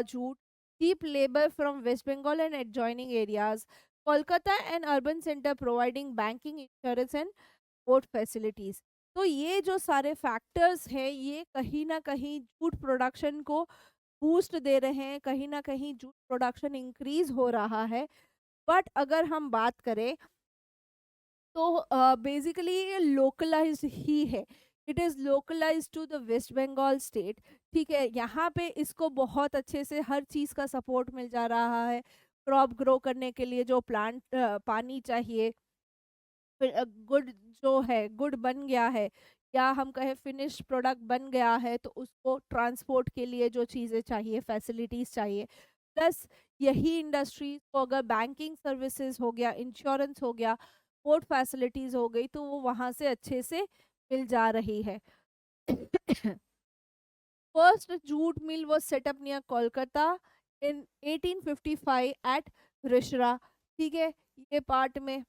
jute, cheap labor from West Bengal and adjoining areas, Kolkata and urban center providing banking, insurance and port facilities। तो ये जो सारे factors हैं ये कहीं ना कहीं jute production को बूस्ट दे रहे हैं, कहीं ना कहीं जूट प्रोडक्शन इंक्रीज हो रहा है। बट अगर हम बात करें तो बेसिकली ये लोकलाइज्ड ही है। It is localized to the West Bengal state. ठीक है, यहाँ पे इसको बहुत अच्छे से हर चीज़ का सपोर्ट मिल जा रहा है। क्रॉप ग्रो करने के लिए जो प्लांट पानी चाहिए, फिर गुड जो है गुड बन गया है, या हम कहें फिनिश प्रोडक्ट बन गया है, तो उसको ट्रांसपोर्ट के लिए जो चीज़ें चाहिए, फैसिलिटीज़ चाहिए, प्लस यही इंडस्ट्रीज को अगर बैंकिंग सर्विसेज हो गया, इंश्योरेंस हो गया, पोर्ट फैसिलिटीज हो गई, तो वो वहाँ से अच्छे से मिल जा रही है। First jute mill was set up near Kolkata in 1855 at Rishra। ठीक है, ये पार्ट में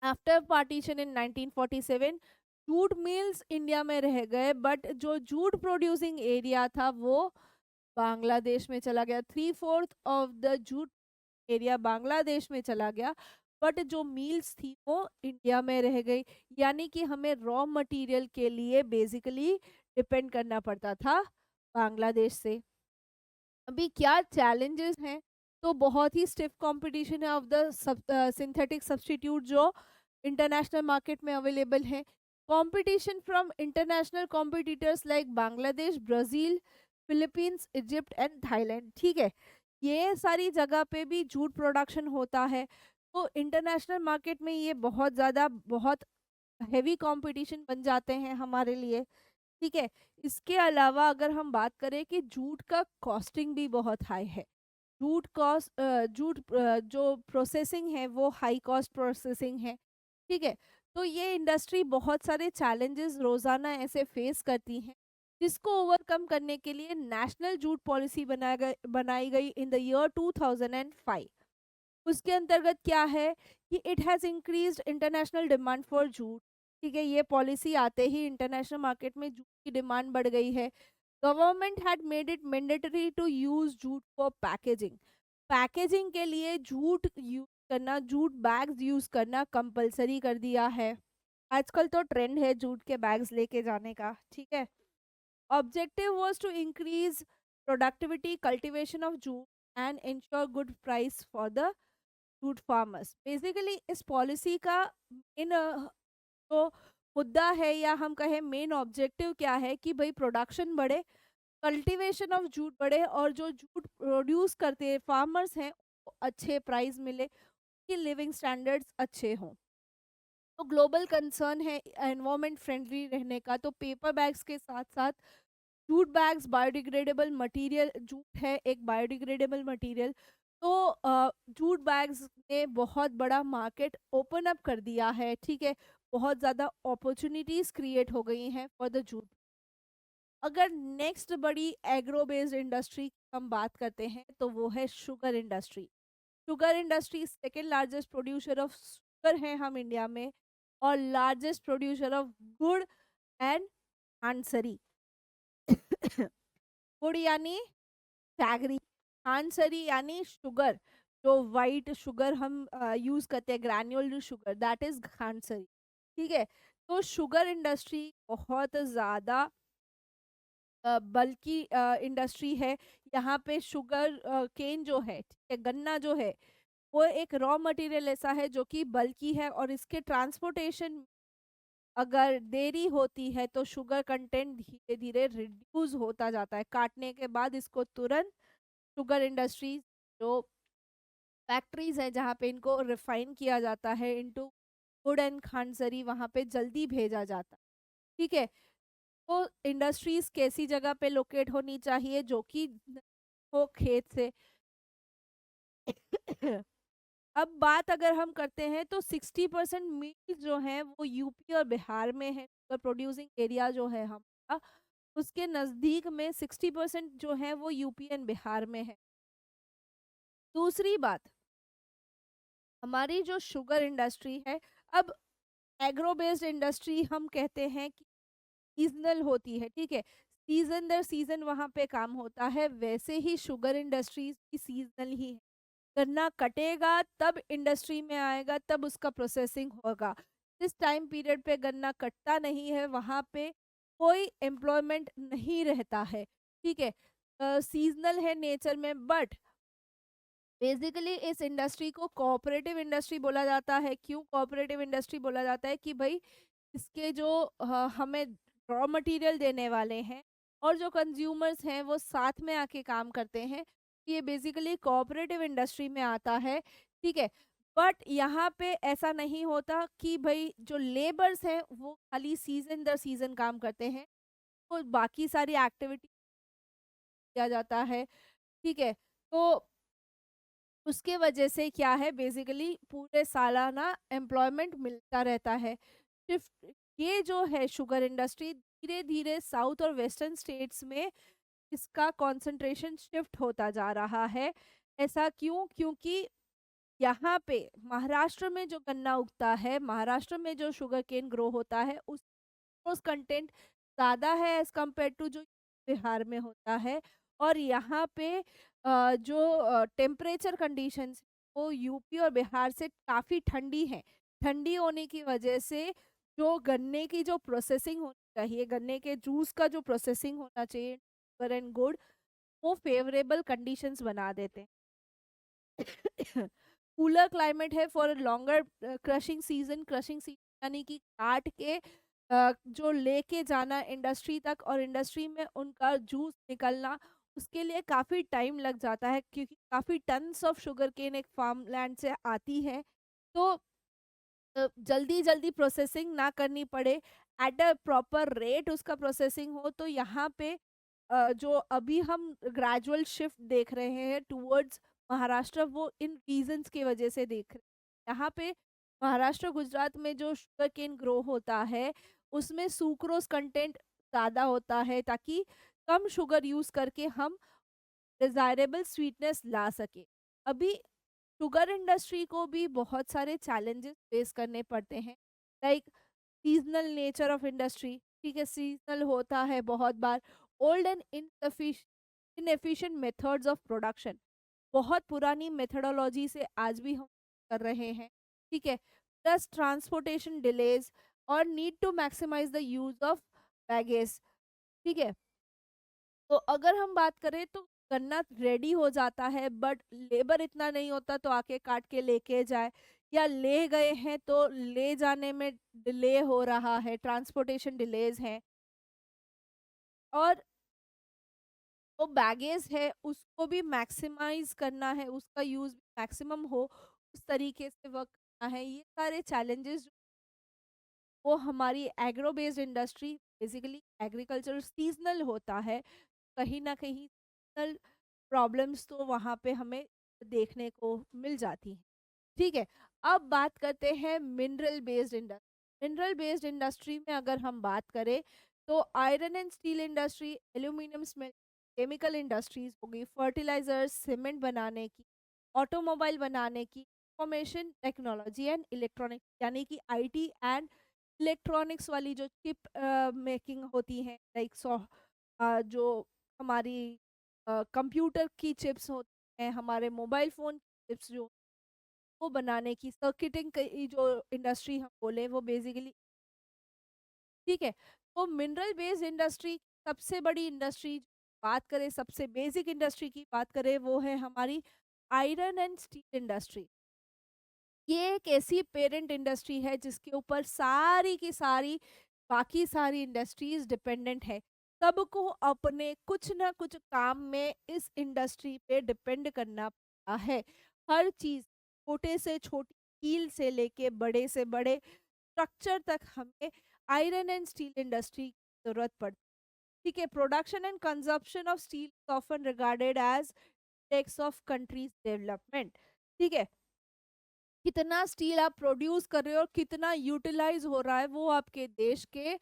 आफ्टर पार्टीशन इन 1947 जूट मिल्स इंडिया में रह गए, बट जो जूट प्रोड्यूसिंग एरिया था वो बांग्लादेश में चला गया। 3/4 of the jute area Bangladesh में चला गया, बट जो मिल्स थी वो इंडिया में रह गई। यानी कि हमें रॉ मटेरियल के लिए बेसिकली डिपेंड करना पड़ता था बांग्लादेश से। अभी क्या चैलेंजेस हैं, तो बहुत ही स्टिफ कंपटीशन है ऑफ द सिंथेटिक सब्स्टिट्यूट जो इंटरनेशनल मार्केट में अवेलेबल है। Competition from international competitors like Bangladesh, Brazil, Philippines, Egypt and Thailand. ठीक है, ये सारी जगह पे भी जूट प्रोडक्शन होता है, तो इंटरनेशनल मार्केट में ये बहुत ज़्यादा बहुत हैवी कंपटीशन बन जाते हैं हमारे लिए। ठीक है, इसके अलावा अगर हम बात करें कि जूट का कॉस्टिंग भी बहुत हाई है। जो प्रोसेसिंग है वो हाई कॉस्ट प्रोसेसिंग है। ठीक है, तो ये इंडस्ट्री बहुत सारे चैलेंजेस रोजाना ऐसे फेस करती हैं, जिसको ओवरकम करने के लिए नेशनल जूट पॉलिसी बनाई गई इन द ईयर 2005। उसके अंतर्गत क्या है कि it has increased international demand for jute. ठीक है, ये पॉलिसी आते ही इंटरनेशनल मार्केट में जूट की डिमांड बढ़ गई है। Government had made it mandatory to use jute for packaging. Packaging के लिए जूट यूज करना, जूट बैग्स यूज करना कंपलसरी कर दिया है। आजकल तो ट्रेंड है जूट के बैग्स लेके जाने का। ठीक है, objective was to increase productivity, cultivation of jute and ensure good price for the jute farmers. Basically इस पॉलिसी का मेन जो मुद्दा है, या हम कहें मेन ऑब्जेक्टिव क्या है, कि भाई प्रोडक्शन बढ़े, कल्टीवेशन ऑफ जूट बढ़े, और जो जूट प्रोड्यूस करते हैं फार्मर्स हैं उनको अच्छे प्राइस मिले, कि लिविंग स्टैंडर्ड्स अच्छे हों। तो ग्लोबल कंसर्न है एनवायरमेंट फ्रेंडली रहने का, तो पेपर बैग्स के साथ साथ jute bags biodegradable material, jute है एक बायोडिग्रेडेबल मटेरियल। तो जूट बैग्स ने बहुत बड़ा मार्केट ओपन अप कर दिया है। ठीक है, बहुत ज़्यादा अपॉर्चुनिटीज क्रिएट हो गई हैं फॉर द जूट। अगर नेक्स्ट बड़ी एग्रो बेस्ड इंडस्ट्री की हम बात करते हैं, तो वो है sugar industry. Sugar industry second largest producer of sugar है हम इंडिया में, और लार्जेस्ट प्रोड्यूसर ऑफ गुड़ एंड आंसरी। गुड़ यानी जैगरी, खानसरी यानी शुगर, जो वाइट शुगर हम यूज करते हैं, ग्रैन्युलर शुगर, दैट इज खानसरी। ठीक है, तो शुगर इंडस्ट्री बहुत ज्यादा बल्कि इंडस्ट्री है। यहाँ पे शुगर केन जो है, ठीक है, गन्ना जो है, वो एक रॉ मटेरियल ऐसा है जो कि बल्कि है, और इसके ट्रांसपोर्टेशन अगर देरी होती है तो शुगर कंटेंट धीरे धीरे रिड्यूस होता जाता है। काटने के बाद इसको तुरंत शुगर इंडस्ट्रीज जो फैक्ट्रीज हैं जहाँ पे इनको रिफाइन किया जाता है इनटू गुड एंड खांडसरी, वहाँ पे जल्दी भेजा जाता है। ठीक है, तो इंडस्ट्रीज कैसी जगह पे लोकेट होनी चाहिए, जो कि हो खेत से। अब बात अगर हम करते हैं, तो 60% मिल जो है वो यूपी और बिहार में है। शुगर प्रोड्यूसिंग एरिया जो है हमारा, उसके नज़दीक में 60% जो है वो यूपी एंड बिहार में है। दूसरी बात, हमारी जो शुगर इंडस्ट्री है, अब एग्रो बेस्ड इंडस्ट्री हम कहते हैं कि सीजनल होती है। ठीक है, सीजन दर सीजन वहाँ पे काम होता है, वैसे ही शुगर इंडस्ट्रीज भी सीजनल ही है। गन्ना कटेगा तब इंडस्ट्री में आएगा, तब उसका प्रोसेसिंग होगा। जिस टाइम पीरियड पे गन्ना कटता नहीं है वहाँ पे कोई एम्प्लॉयमेंट नहीं रहता है। ठीक है, सीजनल है नेचर में, बट बेसिकली इस इंडस्ट्री को कोऑपरेटिव इंडस्ट्री बोला जाता है। क्यों कोऑपरेटिव इंडस्ट्री बोला जाता है, कि भाई इसके जो हमें रॉ मटेरियल देने वाले हैं और जो कंज्यूमर्स हैं वो साथ में आके काम करते हैं, ये बेसिकली कोऑपरेटिव इंडस्ट्री में आता है। ठीक है, बट यहाँ पे ऐसा नहीं होता कि भाई जो लेबर्स हैं वो खाली सीजन दर सीजन काम करते हैं, तो बाकी सारी एक्टिविटी किया जाता है। ठीक है, तो उसके वजह से क्या है, बेसिकली पूरे सालाना एम्प्लॉयमेंट मिलता रहता है। शिफ्ट ये जो है शुगर इंडस्ट्री धीरे धीरे साउथ और वेस्टर्न स्टेट्स में इसका कंसंट्रेशन शिफ्ट होता जा रहा है। ऐसा क्यों? क्योंकि यहाँ पे महाराष्ट्र में जो गन्ना उगता है, महाराष्ट्र में जो शुगर केन ग्रो होता है, उस सुक्रोज कंटेंट ज़्यादा है एज कम्पेयर टू जो बिहार में होता है। और यहाँ पे जो टेम्परेचर कंडीशंस वो यूपी और बिहार से काफ़ी ठंडी है। ठंडी होने की वजह से जो गन्ने की जो प्रोसेसिंग होनी चाहिए, गन्ने के जूस का जो प्रोसेसिंग होना चाहिए, शुगर एंड गुड़, वो फेवरेबल कंडीशंस बना देते हैं। कूलर क्लाइमेट है फॉर लॉन्गर क्रशिंग सीजन यानी कि काट के जो लेके जाना इंडस्ट्री तक और इंडस्ट्री में उनका जूस निकलना, उसके लिए काफ़ी टाइम लग जाता है क्योंकि काफ़ी टन्स ऑफ शुगर केन एक फार्म लैंड से आती है। तो जल्दी जल्दी प्रोसेसिंग ना करनी पड़े, एट अ प्रॉपर रेट उसका प्रोसेसिंग हो। तो यहाँ पे जो अभी हम ग्रेजुअल शिफ्ट देख रहे हैं टुवर्ड्स महाराष्ट्र, वो इन रीजंस की वजह से देख रहे हैं। यहाँ पे महाराष्ट्र गुजरात में जो शुगर केन ग्रो होता है उसमें सुक्रोज कंटेंट ज़्यादा होता है, ताकि कम शुगर यूज़ करके हम डिजायरेबल स्वीटनेस ला सके। अभी शुगर इंडस्ट्री को भी बहुत सारे चैलेंजेस फेस करने पड़ते हैं, like seasonal nature of industry. ठीक है, सीजनल होता है बहुत बार। Old and inefficient methods of production, बहुत पुरानी मेथडोलॉजी से आज भी हम कर रहे हैं। ठीक है, प्लस ट्रांसपोर्टेशन डिलेज और need to maximize the use of baggage. ठीक है, तो अगर हम बात करें तो गन्ना रेडी हो जाता है बट लेबर इतना नहीं होता तो आके काट के लेके जाए, या ले गए हैं तो ले जाने में डिले हो रहा है, ट्रांसपोर्टेशन डिलेज हैं। और वो बैगेज है उसको भी मैक्सिमाइज करना है, उसका यूज भी मैक्सिमम हो, उस तरीके से वर्क करना है। ये सारे चैलेंजेस वो हमारी agro based industry, basically agriculture seasonal होता है, कहीं ना कहीं सीजनल प्रॉब्लम्स तो वहाँ पे हमें देखने को मिल जाती हैं। ठीक है, अब बात करते हैं mineral based industry. Mineral based industry में अगर हम बात करें तो iron and steel industry, aluminium smelt, chemical industries होगी, फर्टिलाइजर्स, सीमेंट बनाने की, ऑटोमोबाइल बनाने की, इंफॉर्मेशन टेक्नोलॉजी एंड इलेक्ट्रॉनिक्स यानी कि आईटी एंड इलेक्ट्रॉनिक्स वाली जो चिप मेकिंग होती है, लाइक जो हमारी कंप्यूटर की चिप्स होती हैं, हमारे मोबाइल फ़ोन की चिप्स जो वो बनाने की सर्किटिंग की जो इंडस्ट्री हम बोले वो बेसिकली। ठीक है, तो मिनरल बेस्ड इंडस्ट्री सबसे बड़ी इंडस्ट्री बात करें, सबसे बेसिक इंडस्ट्री की बात करें, वो है हमारी आयरन एंड स्टील इंडस्ट्री। ये एक ऐसी पेरेंट इंडस्ट्री है जिसके ऊपर सारी की सारी बाकी सारी इंडस्ट्रीज डिपेंडेंट है। सबको अपने कुछ ना कुछ काम में इस इंडस्ट्री पे डिपेंड करना पड़ता है। हर चीज, छोटे से छोटी कील से लेके बड़े से बड़े स्ट्रक्चर तक हमें आयरन एंड स्टील इंडस्ट्री की जरूरत पड़ती है। ठीक है, production and consumption of steel often regarded as index of country's development. ठीक है, कितना स्टील आप प्रोड्यूस कर रहे हो और कितना यूटिलाइज हो रहा है वो आपके देश के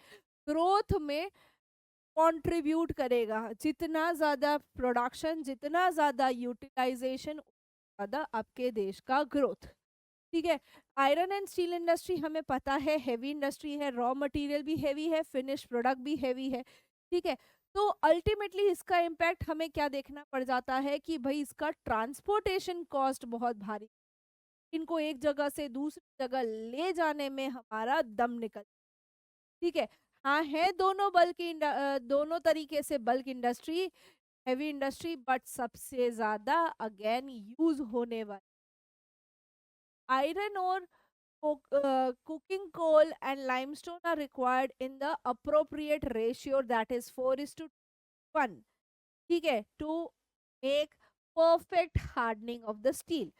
ग्रोथ में कंट्रीब्यूट करेगा। जितना ज़्यादा प्रोडक्शन, जितना ज़्यादा यूटिलाइजेशन, ज़्यादा आपके देश का ग्रोथ। ठीक है, आयरन एंड स्टील इंडस्ट्री हमें पता है हैवी इंडस्ट्री है, रॉ मटेरियल भी हैवी है, फिनिश प्रोडक्ट भी हैवी है। ठीक है, तो अल्टीमेटली इसका इम्पैक्ट हमें क्या देखना पड़ जाता है कि भाई इसका ट्रांसपोर्टेशन कॉस्ट बहुत भारी, इनको एक जगह से दूसरी जगह ले जाने में हमारा दम निकल। ठीक है, हाँ है दोनों दोनों तरीके से bulk industry, heavy industry, but सबसे ज्यादा अगेन यूज होने वाली आयरन और cooking coal and limestone are required in the appropriate ratio, that is 4:1। ठीक है, to make perfect hardening of the steel.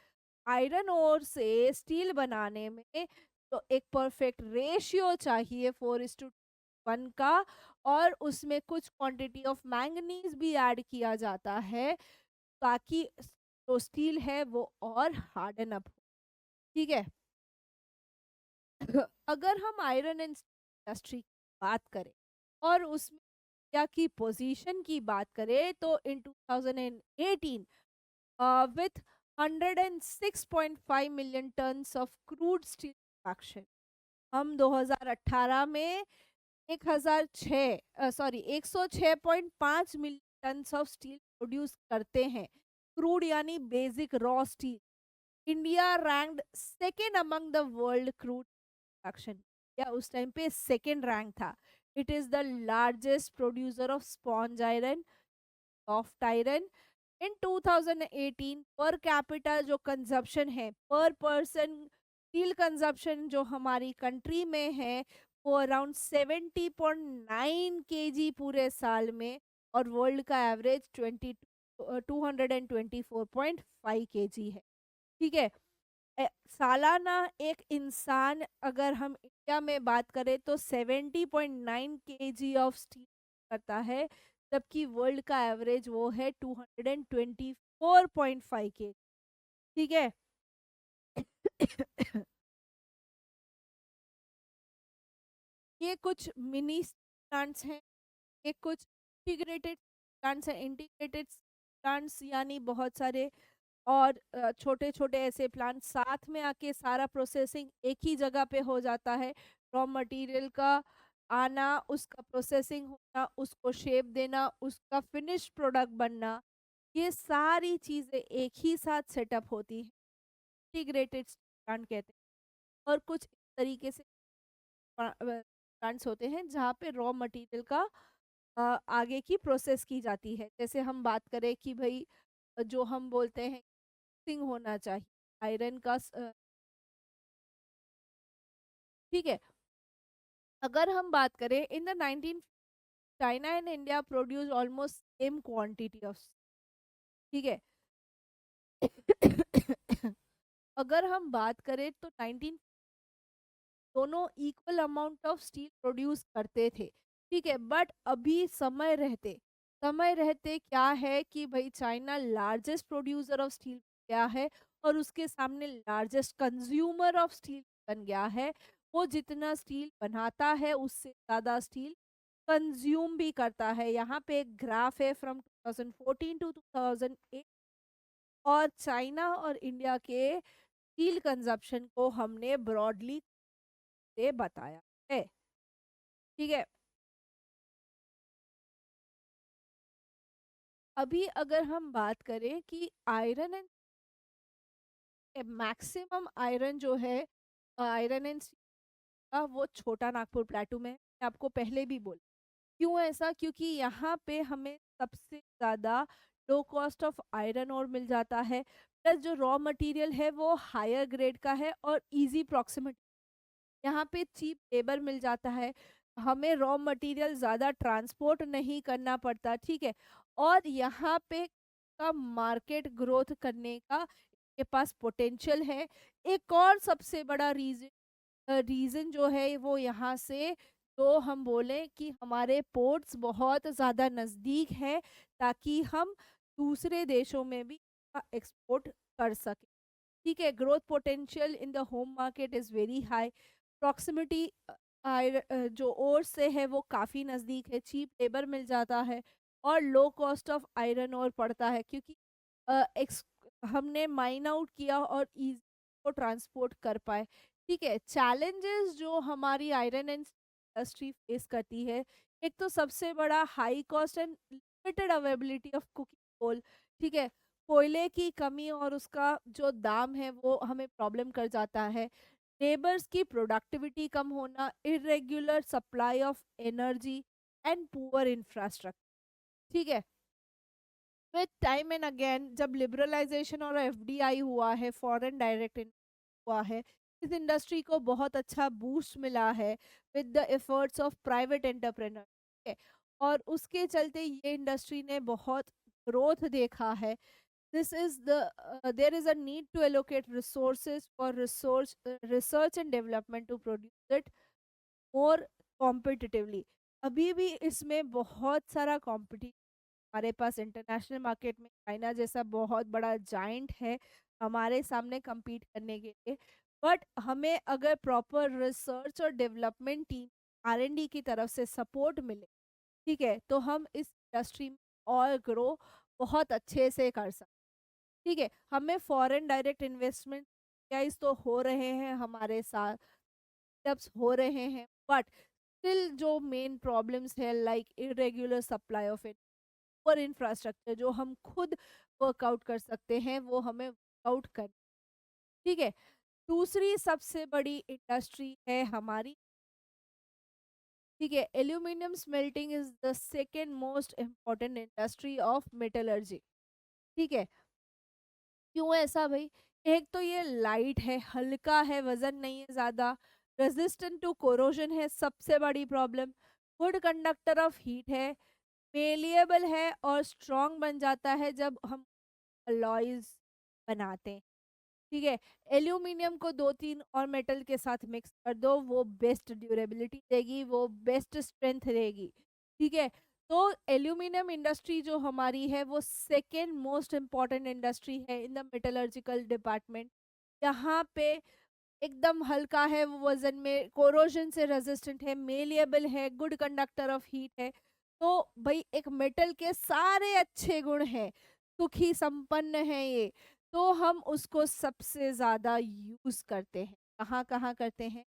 Iron ore से स्टील बनाने में तो एक परफेक्ट रेशियो चाहिए 4:1 का, और उसमें कुछ क्वांटिटी ऑफ मैंगनीज भी ऐड किया जाता है ताकि जो स्टील है वो और हार्डन अप हो। ठीक है, अगर हम आयरन एंड इंडस्ट्री की बात करें और उसमें इंडिया की पोजीशन की बात करें तो इन 2018 with 106.5 million tons of crude steel production, हम 2018 में 106.5 million tons of steel produce करते हैं, क्रूड यानी basic raw steel. India ranked second among the world crude production, या उस टाइम पे सेकेंड रैंक था। It is the largest producer of sponge iron, soft iron. In 2018 per capita जो consumption है, पर पर्सन स्टील कंजप्शन जो हमारी country में है, वो अराउंड 70.9 केजी पूरे साल में, और वर्ल्ड का एवरेज 224.5 केजी है। ठीक है। सालाना एक इंसान, अगर हम इंडिया में बात करें तो 70.9 केजी ऑफ स्टील करता है, जबकि वर्ल्ड का एवरेज वो है 224.5 केजी। ठीक है। ये कुछ मिनी प्लांट्स हैं, ये कुछ इंटीग्रेटेड प्लांट्स हैं। इंटीग्रेटेड प्लांट्स यानी बहुत सारे और छोटे छोटे ऐसे प्लांट साथ में आके सारा प्रोसेसिंग एक ही जगह पे हो जाता है। रॉ मटेरियल का आना, उसका प्रोसेसिंग होना, उसको शेप देना, उसका फिनिश प्रोडक्ट बनना, ये सारी चीजें एक ही साथ सेटअप होती है, इंटीग्रेटेड प्लांट कहते हैं। और कुछ इस तरीके से प्लांट्स होते हैं जहाँ पे रॉ मटेरियल का आगे की प्रोसेस की जाती है। जैसे हम बात करें कि भाई जो हम बोलते हैं सिंग होना चाहिए आयरन का ठीक है। अगर हम बात करें in the 19 China and India produce almost same quantity of, ठीक है। अगर हम बात करें तो 19 दोनों equal amount of steel produce करते थे, ठीक है। बट अभी समय रहते क्या है कि भाई China largest producer of steel गया है, और उसके सामने लार्जेस्ट कंज्यूमर ऑफ स्टील बन गया है। वो जितना स्टील बनाता है उससे ज्यादा स्टील कंज्यूम भी करता है। यहाँ पे एक ग्राफ है फ्रॉम 2014 टू 2008, और चाइना और इंडिया के स्टील कंजप्शन को हमने ब्रॉडली से बताया है। ठीक है। अभी अगर हम बात करें कि आयरन एंड मैक्सिमम आयरन जो है, आयरन एंड का, वो छोटा नागपुर प्लेटू में है। मैं आपको पहले भी बोला क्यों ऐसा, क्योंकि यहाँ पे हमें सबसे ज्यादा लो कॉस्ट ऑफ आयरन और मिल जाता है, प्लस जो रॉ मटेरियल है वो हायर ग्रेड का है और इजी प्रॉक्सिमिटी, यहाँ पे चीप लेबर मिल जाता है, हमें रॉ मटेरियल ज़्यादा ट्रांसपोर्ट नहीं करना पड़ता, ठीक है। और यहाँ पे का मार्केट ग्रोथ करने का के पास पोटेंशियल है। एक और सबसे बड़ा रीज़न जो है वो यहाँ से, तो हम बोले कि हमारे पोर्ट्स बहुत ज़्यादा नज़दीक है, ताकि हम दूसरे देशों में भी एक्सपोर्ट कर सकें। ठीक है। Growth potential in the home market is very high. Proximity जो ओर से है वो काफ़ी नज़दीक है, चीप लेबर मिल जाता है, और लो कॉस्ट ऑफ आयरन और पड़ता है, क्योंकि अ, एक्स हमने माइन आउट किया और इजी को ट्रांसपोर्ट कर पाए। ठीक है। चैलेंजेस जो हमारी आयरन एंड इंडस्ट्री फेस करती है, एक तो सबसे बड़ा high cost and limited availability of coking coal. ठीक है। कोयले की कमी और उसका जो दाम है वो हमें प्रॉब्लम कर जाता है। लेबर्स की प्रोडक्टिविटी कम होना, irregular supply of energy and poor infrastructure. ठीक है। विद टाइम एंड अगेन जब लिबरलाइजेशन और एफडीआई हुआ है, फॉरेन डायरेक्ट हुआ है, इस इंडस्ट्री को बहुत अच्छा बूस्ट मिला है with the efforts of private entrepreneur. ठीक है। और उसके चलते ये इंडस्ट्री ने बहुत ग्रोथ देखा है। this is the there is a need to allocate resources for research and development to produce it more competitively। अभी भी इसमें बहुत सारा कंपटीशन हमारे पास इंटरनेशनल मार्केट में, चाइना जैसा बहुत बड़ा जाइंट है हमारे सामने compete करने के लिए। बट हमें अगर प्रॉपर रिसर्च और डेवलपमेंट टीम आर&डी की तरफ से सपोर्ट मिले, ठीक है, तो हम इस इंडस्ट्री में और ग्रो बहुत अच्छे से कर सकते। ठीक है। हमें फॉरेन डायरेक्ट इन्वेस्टमेंट तो हो रहे हैं हमारे साथ, स्टेप्स हो रहे हैं, बट स्टिल जो मेन प्रॉब्लम्स है like irregular supply of it और इंफ्रास्ट्रक्चर जो हम खुद वर्कआउट कर सकते हैं वो हमें वर्कआउट कर, ठीक है। दूसरी सबसे बड़ी इंडस्ट्री है हमारी, ठीक है, aluminium smelting is the second most important industry of metallurgy, ठीक है। क्यों ऐसा भाई? एक तो ये लाइट है, हल्का है, वजन नहीं है ज्यादा, रेजिस्टेंट टू कोरोजन है, सबसे बड़ी problem, good conductor of heat है, मेलिएबल है और स्ट्रॉन्ग बन जाता है जब हम अलॉयज बनाते हैं, ठीक है। एल्यूमिनियम को दो तीन और मेटल के साथ मिक्स कर दो, वो बेस्ट ड्यूरेबिलिटी देगी, वो बेस्ट स्ट्रेंथ देगी, ठीक है। तो एल्यूमिनियम इंडस्ट्री जो हमारी है वो सेकेंड मोस्ट इम्पॉर्टेंट इंडस्ट्री है इन द मेटलर्जिकल डिपार्टमेंट। यहाँ पे एकदम हल्का है, वो वजन में कोरोजन से रेजिस्टेंट है, मेलिएबल है, गुड कंडक्टर ऑफ हीट है। तो भाई एक मेटल के सारे अच्छे गुण हैं, सुखी संपन्न है ये, तो हम उसको सबसे ज्यादा यूज करते हैं। कहाँ कहाँ करते हैं?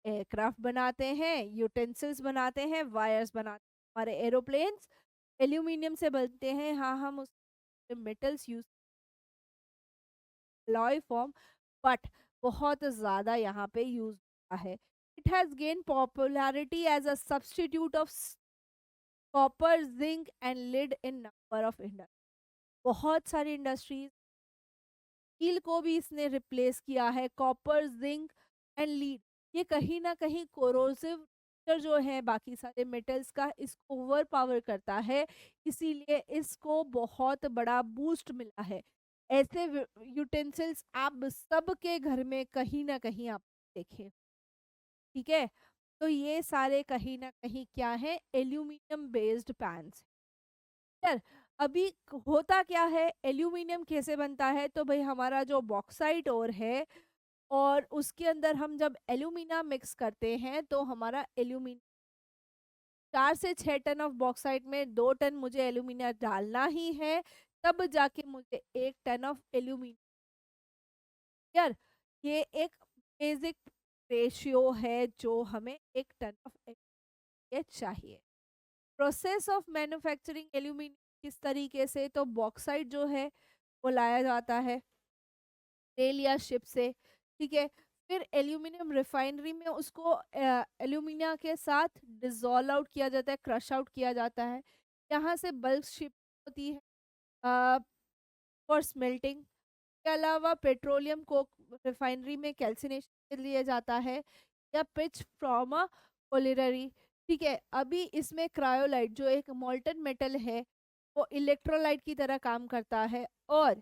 एयरक्राफ्ट बनाते हैं, यूटेंसिल्स बनाते हैं, वायर्स बनाते हैं, हमारे एरोप्लेन्स एल्यूमिनियम से बनते हैं। हाँ, हम उस metals use alloy form, but बहुत ज़्यादा यहाँ पे यूज होता है। It has gain popularity as a substitute of copper, zinc and lead in number of industry. बहुत सारी इंडस्ट्रीज, स्टील को भी इसने रिप्लेस किया है, कॉपर, जिंक एंड लीड। ये कहीं ना कहीं कोरोसिव जो है बाकी सारे मेटल्स का, इसको ओवर पावर करता है, इसीलिए इसको बहुत बड़ा बूस्ट मिला है। ऐसे यूटेंसिल्स आप सबके घर में कहीं ना कहीं आप देखें, ठीक है। तो ये सारे कहीं ना कहीं क्या है, एल्यूमिनियम बेस्ड पैन्स। यार, अभी होता क्या है, एल्यूमिनियम कैसे बनता है? तो भाई हमारा जो बॉक्साइट और है, और उसके अंदर हम जब एल्यूमिना मिक्स करते हैं तो हमारा एल्यूमिन 4 से 6 टन ऑफ बॉक्साइट में 2 टन मुझे एल्यूमिना डालना ही है, तब जाके मुझे 1 टन ऑफ एल्यूमिनियम। यार, ये एक बेसिक रेशियो है जो हमें 1 टन ऑफ एल्यूमिनियम चाहिए। प्रोसेस ऑफ मैन्युफैक्चरिंग एल्यूमिनियम किस तरीके से? तो बॉक्साइट जो है वो लाया जाता है रेल या शिप से, ठीक है। फिर एल्यूमिनियम रिफाइनरी में उसको एल्यूमिनिया के साथ डिसॉल्व आउट किया जाता है, क्रश आउट किया जाता है। यहाँ से बल्क शिप होती है फॉर स्मेल्टिंग। के अलावा पेट्रोलियम को रिफाइनरी में कैल्सिनेशन के लिए जाता है, या पिच फ्रॉम अ कोलिररी, ठीक है। अभी इसमें क्रायोलाइट जो एक मोल्टन मेटल है, वो इलेक्ट्रोलाइट की तरह काम करता है। और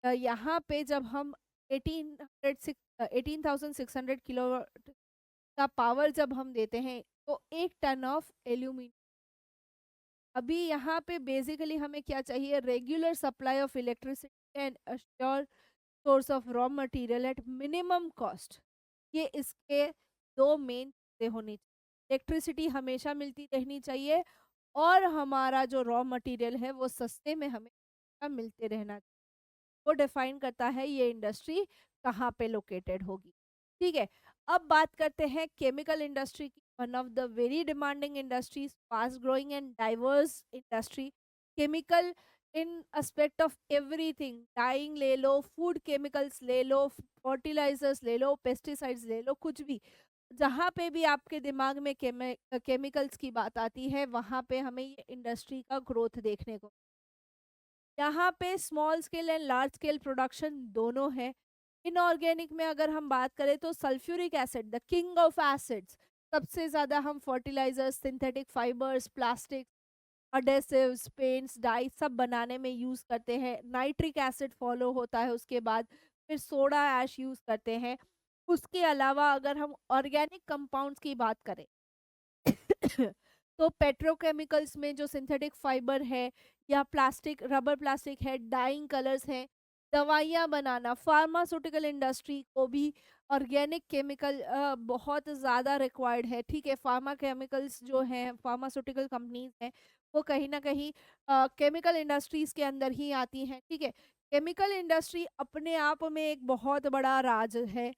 यहाँ पे जब हम 18,600 किलोवाट का पावर जब हम देते हैं, तो 1 टन ऑफ एल्यूमिनियम। अभी यहाँ पे बेसिकली हमें क्या चाहिए? Regular supply of electricity and assure source of raw material at minimum cost. ये इसके दो मेन चीजें होनी चाहिए, इलेक्ट्रिसिटी हमेशा मिलती रहनी चाहिए, और हमारा जो रॉ मटेरियल है वो सस्ते में हमें मिलते रहना चाहिए। वो डिफाइन करता है ये इंडस्ट्री कहाँ पे लोकेटेड होगी, ठीक है। अब बात करते हैं केमिकल इंडस्ट्री की, one of the very demanding industries, fast growing and diverse industry. Chemical in aspect of everything, dyeing ले लो, फूड केमिकल्स ले लो, फर्टिलाइजर्स ले लो, पेस्टिसाइड्स ले लो, कुछ भी, जहाँ पे भी आपके दिमाग में केमिकल्स की बात आती है, वहाँ पे हमें ये इंडस्ट्री का ग्रोथ देखने को। यहाँ पे small scale and large scale production दोनों है। इनऑर्गेनिक में अगर हम बात करें तो sulphuric acid, the king of acids, सबसे ज्यादा हम fertilisers, synthetic fibres, plastic, adhesives, paints, dye सब बनाने में यूज करते हैं। नाइट्रिक एसिड फॉलो होता है उसके बाद, फिर सोडा ऐश यूज करते हैं। उसके अलावा अगर हम ऑर्गेनिक कंपाउंड्स की बात करें तो पेट्रोकेमिकल्स में जो सिंथेटिक फाइबर है, या प्लास्टिक, रबर प्लास्टिक है, डाइंग कलर्स हैं, दवाइयाँ बनाना, फार्मास्यूटिकल इंडस्ट्री को भी ऑर्गेनिक केमिकल बहुत ज़्यादा रिक्वायर्ड है, ठीक है। फार्मा केमिकल्स जो हैं, फार्मास्यूटिकल कंपनीज हैं, वो कहीं ना कहीं केमिकल इंडस्ट्रीज के अंदर ही आती हैं, ठीक है। केमिकल इंडस्ट्री अपने आप में एक बहुत बड़ा राज है,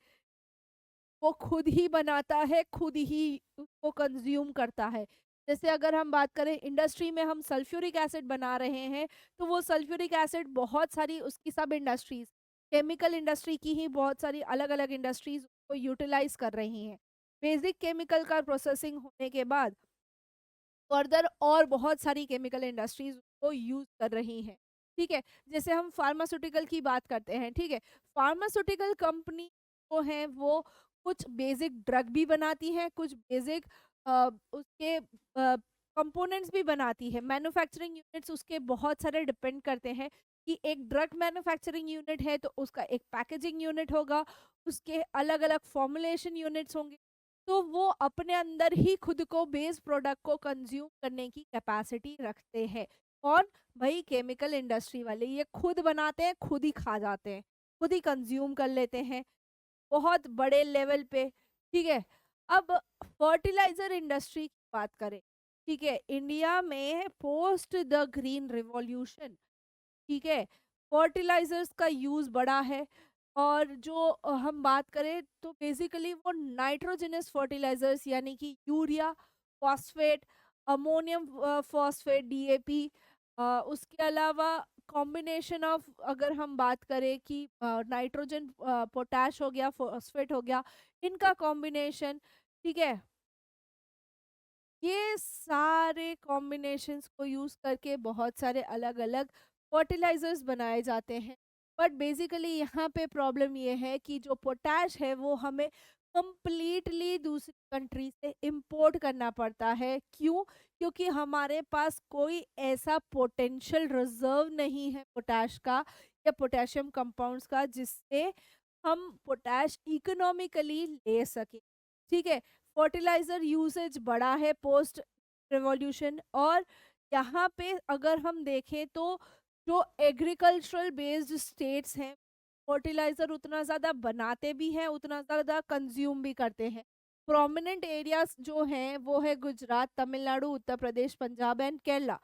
वो खुद ही बनाता है, खुद ही उसको कंज्यूम करता है। जैसे अगर हम बात करें इंडस्ट्री में हम सल्फ्यूरिक एसिड बना रहे हैं, तो वो सल्फ्यूरिक एसिड बहुत सारी उसकी सब इंडस्ट्रीज़, केमिकल इंडस्ट्री की ही बहुत सारी अलग-अलग इंडस्ट्रीज़ को यूटिलाइज़ कर रही हैं। बेसिक केमिकल का प्रोसेसिंग होने के बाद फर्दर और बहुत सारी केमिकल इंडस्ट्रीज को यूज कर रही हैं। ठीक है, जैसे हम फार्मास्यूटिकल की बात करते हैं। ठीक है, फार्मास्यूटिकल कंपनी जो है वो कुछ बेसिक ड्रग भी बनाती हैं, कुछ बेसिक उसके कंपोनेंट्स भी बनाती है। मैन्युफैक्चरिंग यूनिट्स उसके बहुत सारे डिपेंड करते हैं कि एक ड्रग मैन्युफैक्चरिंग यूनिट है तो उसका एक पैकेजिंग यूनिट होगा, उसके अलग अलग फॉर्मुलेशन यूनिट्स होंगे। तो वो अपने अंदर ही खुद को बेस प्रोडक्ट को कंज्यूम करने की कैपेसिटी रखते हैं। कौन? भाई केमिकल इंडस्ट्री वाले। ये खुद बनाते हैं, खुद ही खा जाते हैं, खुद ही कंज्यूम कर लेते हैं बहुत बड़े लेवल पे। ठीक है, अब फर्टिलाइजर इंडस्ट्री की बात करें। ठीक है, इंडिया में पोस्ट द ग्रीन रिवॉल्यूशन, ठीक है, फर्टिलाइजर्स का यूज़ बढ़ा है। और जो हम बात करें तो बेसिकली वो नाइट्रोजनस फर्टिलाइजर्स यानी कि urea, phosphate, ammonium phosphate, DAP, उसके अलावा कॉम्बिनेशन ऑफ अगर हम बात करें कि नाइट्रोजन, पोटैश हो गया, फॉस्फेट हो गया, इनका कॉम्बिनेशन। ठीक है, ये सारे कॉम्बिनेशंस को यूज़ करके बहुत सारे अलग-अलग फर्टिलाइज़र्स बनाए जाते हैं। बट बेसिकली यहाँ पे प्रॉब्लम ये है कि जो पोटैश है वो हमें कंप्लीटली दूसरी कंट्री से इंपोर्ट करना पड़ता है। क्यों? क्योंकि हमारे पास कोई ऐसा पोटेंशियल रिज़र्व नहीं है पोटैश का या पोटेशियम कंपाउंड्स का जिससे हम पोटैश इकोनॉमिकली ले सकें। ठीक है? फर्टिलाइजर यूसेज बढ़ा है पोस्ट रिवॉल्यूशन। और यहाँ पे अगर हम देखें तो जो एग्रीकल्चरल बेस्ड स्टेट्स हैं, फर्टिलाइजर उतना ज़्यादा बनाते भी हैं, उतना ज़्यादा कंज्यूम भी करते हैं। प्रोमिनेंट एरियाज जो हैं वो है गुजरात, तमिलनाडु, उत्तर प्रदेश, पंजाब एंड केरला।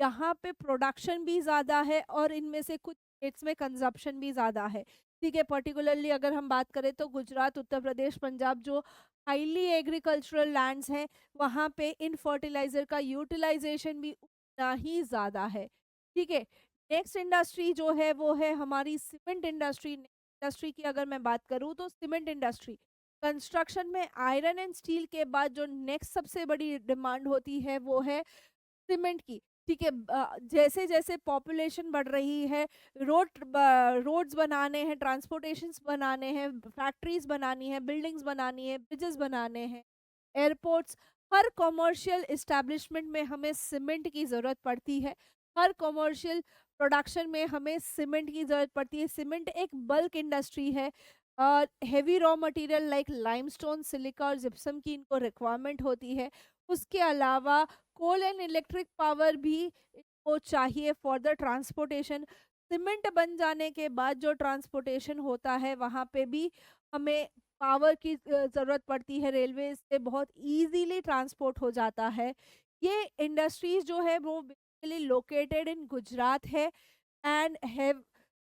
यहाँ पे प्रोडक्शन भी ज़्यादा है और इनमें से कुछ स्टेट्स में कंजप्शन भी ज़्यादा है। ठीक है, पर्टिकुलरली अगर हम बात करें तो गुजरात, उत्तर प्रदेश, पंजाब जो हाईली एग्रीकल्चरल लैंड्स हैं, वहाँ पे इन फर्टिलाइज़र का यूटिलाइज़ेशन भी उतना ही ज़्यादा है। ठीक है, नेक्स्ट इंडस्ट्री जो है वो है हमारी सीमेंट इंडस्ट्री। इंडस्ट्री की अगर मैं बात करूँ तो सीमेंट इंडस्ट्री, कंस्ट्रक्शन में आयरन एंड स्टील के बाद जो नेक्स्ट सबसे बड़ी डिमांड होती है वो है सीमेंट की। ठीक है, जैसे-जैसे पॉपुलेशन बढ़ रही है, रोड्स बनाने हैं, ट्रांसपोर्टेशंस बनाने हैं, फैक्ट्रीज़ बनानी है, बिल्डिंग्स बनानी है, ब्रिजेस बनाने हैं, एयरपोर्ट्स, हर कमर्शियल एस्टेब्लिशमेंट में हमें सीमेंट की ज़रूरत पड़ती है। हर कमर्शियल प्रोडक्शन में हमें सीमेंट की ज़रूरत पड़ती है। सीमेंट एक बल्क इंडस्ट्री है। Heavy raw material like limestone, silica और जिप्सम की इनको रिक्वायरमेंट होती है। उसके अलावा कोल एंड इलेक्ट्रिक पावर भी को चाहिए फॉर द ट्रांसपोर्टेशन। सीमेंट बन जाने के बाद जो ट्रांसपोर्टेशन होता है वहाँ पे भी हमें पावर की ज़रूरत पड़ती है। रेलवे से बहुत इजीली ट्रांसपोर्ट हो जाता है। ये इंडस्ट्रीज जो है वो बेसिकली लोकेटेड इन गुजरात है and have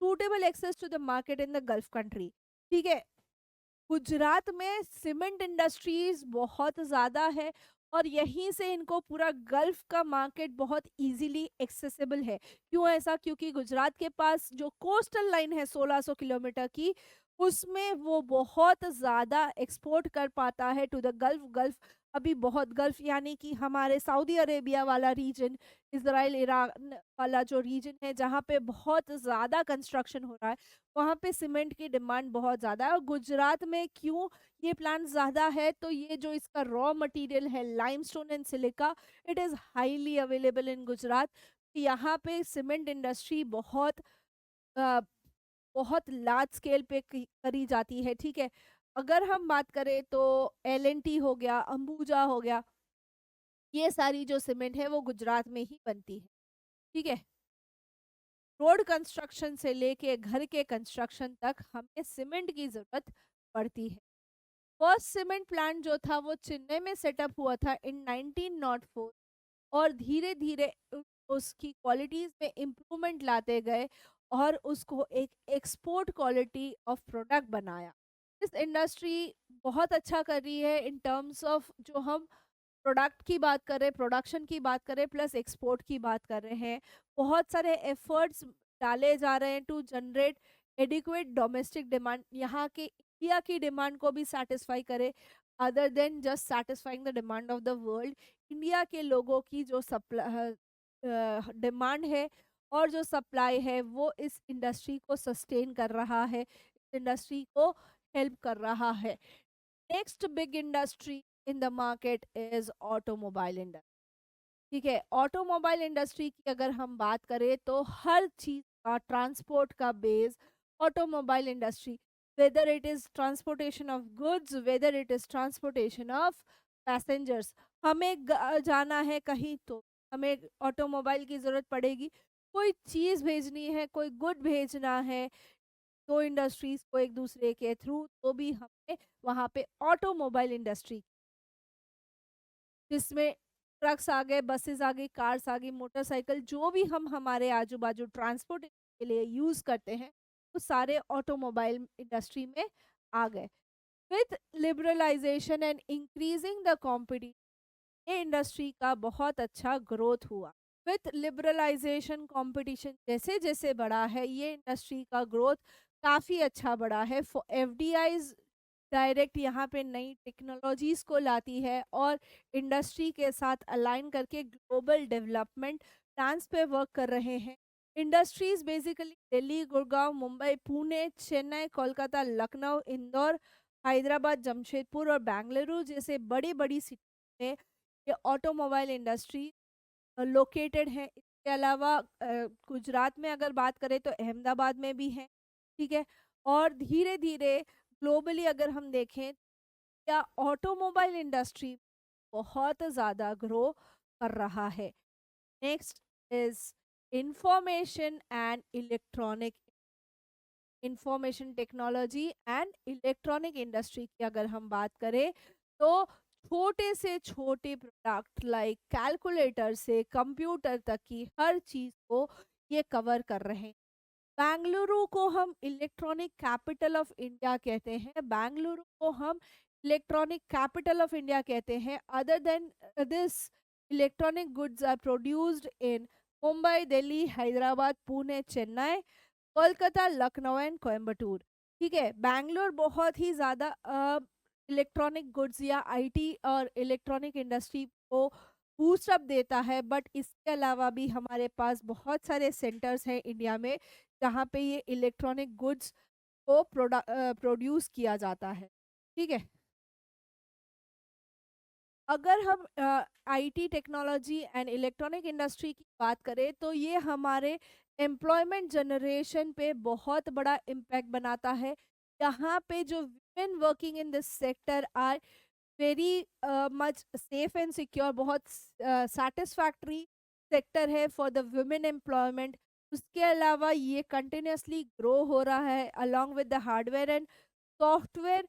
suitable access to the market in the gulf country. ठीक है, गुजरात में सीमेंट इंडस्ट्रीज बहुत ज़्यादा है और यहीं से इनको पूरा गल्फ का मार्केट बहुत इजीली एक्सेसिबल है। क्यों ऐसा? क्योंकि गुजरात के पास जो कोस्टल लाइन है 1600 किलोमीटर की, उसमें वो बहुत ज़्यादा एक्सपोर्ट कर पाता है टू द गल्फ। गल्फ अभी बहुत, गल्फ यानी कि हमारे सऊदी अरेबिया वाला रीजन, इजराइल ईरान वाला जो रीजन है जहाँ पे बहुत ज़्यादा कंस्ट्रक्शन हो रहा है, वहाँ पे सीमेंट की डिमांड बहुत ज़्यादा है। और गुजरात में क्यों ये प्लांट ज़्यादा है? तो ये जो इसका रॉ मटेरियल है limestone and silica, it is highly available in Gujarat. यहाँ पे सीमेंट इंडस्ट्री अ, बहुत लार्ज स्केल पे करी जाती है। ठीक है, अगर हम बात करें तो एल&टी हो गया, अंबुजा हो गया, ये सारी जो सीमेंट है वो गुजरात में ही बनती है। ठीक है, रोड कंस्ट्रक्शन से लेके घर के कंस्ट्रक्शन तक हमें सीमेंट की जरूरत पड़ती है। फर्स्ट सीमेंट प्लांट जो था वो चेन्नई में सेटअप हुआ था इन 1904 और धीरे धीरे उसकी क्वालिटीज में इम्प्रूवमेंट लाते गए और उसको एक एक्सपोर्ट क्वालिटी ऑफ प्रोडक्ट बनाया। इस इंडस्ट्री बहुत अच्छा कर रही है इन टर्म्स ऑफ जो हम प्रोडक्ट की बात कर रहे हैं, प्रोडक्शन की बात कर रहे हैं, प्लस एक्सपोर्ट की बात कर रहे हैं। बहुत सारे एफर्ट्स डाले जा रहे हैं to generate adequate domestic demand, यहाँ के इंडिया की डिमांड को भी सेटिस्फाई करे, other than just satisfying the demand of the world. India के लोगों की जो डिमांड है और जो सप्लाई है वो इस इंडस्ट्री को सस्टेन कर रहा है, इस इंडस्ट्री को हेल्प कर रहा है। Next big industry in the market is automobile industry. ठीक है, ऑटोमोबाइल इंडस्ट्री की अगर हम बात करें तो हर चीज का ट्रांसपोर्ट का base automobile industry, whether it is transportation of goods, whether it is transportation of passengers. हमें जाना है कहीं तो हमें ऑटोमोबाइल की जरूरत पड़ेगी। कोई चीज भेजनी है, कोई गुड भेजना है दो इंडस्ट्रीज को एक दूसरे के थ्रू, तो भी हमें वहां पे ऑटोमोबाइल इंडस्ट्री, जिसमें ट्रक्स आ गए, बसेस आ गई, कार्स आ गई, मोटरसाइकिल, जो भी हम हमारे आजू बाजू ट्रांसपोर्ट के लिए यूज करते हैं वो सारे ऑटोमोबाइल इंडस्ट्री में आ गए। With liberalization and increasing the competition, ये इंडस्ट्री का बहुत अच्छा ग्रोथ हुआ। विथ लिबरलाइजेशन कंपटीशन जैसे जैसे बढ़ा है, ये इंडस्ट्री का ग्रोथ काफ़ी अच्छा बढ़ा है। एफडीआईज डायरेक्ट यहाँ पे नई टेक्नोलॉजीज को लाती है और इंडस्ट्री के साथ अलाइन करके ग्लोबल डेवलपमेंट प्लान्स पे वर्क कर रहे हैं। इंडस्ट्रीज बेसिकली दिल्ली, गुड़गांव, मुंबई, पुणे, चेन्नई, कोलकाता, लखनऊ, इंदौर, हैदराबाद, जमशेदपुर और बेंगलुरु जैसे बड़ी बड़ी सिटी में ये ऑटोमोबाइल इंडस्ट्री लोकेटेड है। इसके अलावा गुजरात में अगर बात करें तो अहमदाबाद में भी है। ठीक है, और धीरे धीरे ग्लोबली अगर हम देखें, या ऑटोमोबाइल इंडस्ट्री बहुत ज़्यादा ग्रो कर रहा है। Next is information and electronic, information technology and electronic industry की अगर हम बात करें तो छोटे से छोटे प्रोडक्ट लाइक कैलकुलेटर से कंप्यूटर तक की हर चीज को ये कवर कर रहे हैं। बेंगलुरु को हम इलेक्ट्रॉनिक कैपिटल ऑफ इंडिया कहते हैं, बेंगलुरु को हम इलेक्ट्रॉनिक कैपिटल ऑफ इंडिया कहते हैं। Other than this, electronic goods are produced in Mumbai, Delhi, Hyderabad, Pune, Chennai, Kolkata, Lucknow and Coimbatore. ठीक है, बैंगलोर बहुत ही ज़्यादा इलेक्ट्रॉनिक गुड्स या आईटी और इलेक्ट्रॉनिक इंडस्ट्री को बूस्ट अप देता है, बट इसके अलावा भी हमारे पास बहुत सारे सेंटर्स हैं इंडिया में जहाँ पे ये इलेक्ट्रॉनिक गुड्स को प्रोड्यूस किया जाता है। ठीक है, अगर हम IT technology and electronic industry की बात करें तो ये हमारे एम्प्लॉयमेंट जनरेशन पे बहुत बड़ा इम्पैक्ट बनाता है। यहाँ पे जो women working in this sector are very much safe and secure, बहुत सेटिस्फैक्ट्री सेक्टर है फॉर द वुमेन एम्प्लॉयमेंट। उसके अलावा ये कंटिन्यूसली ग्रो हो रहा है along with the hardware and software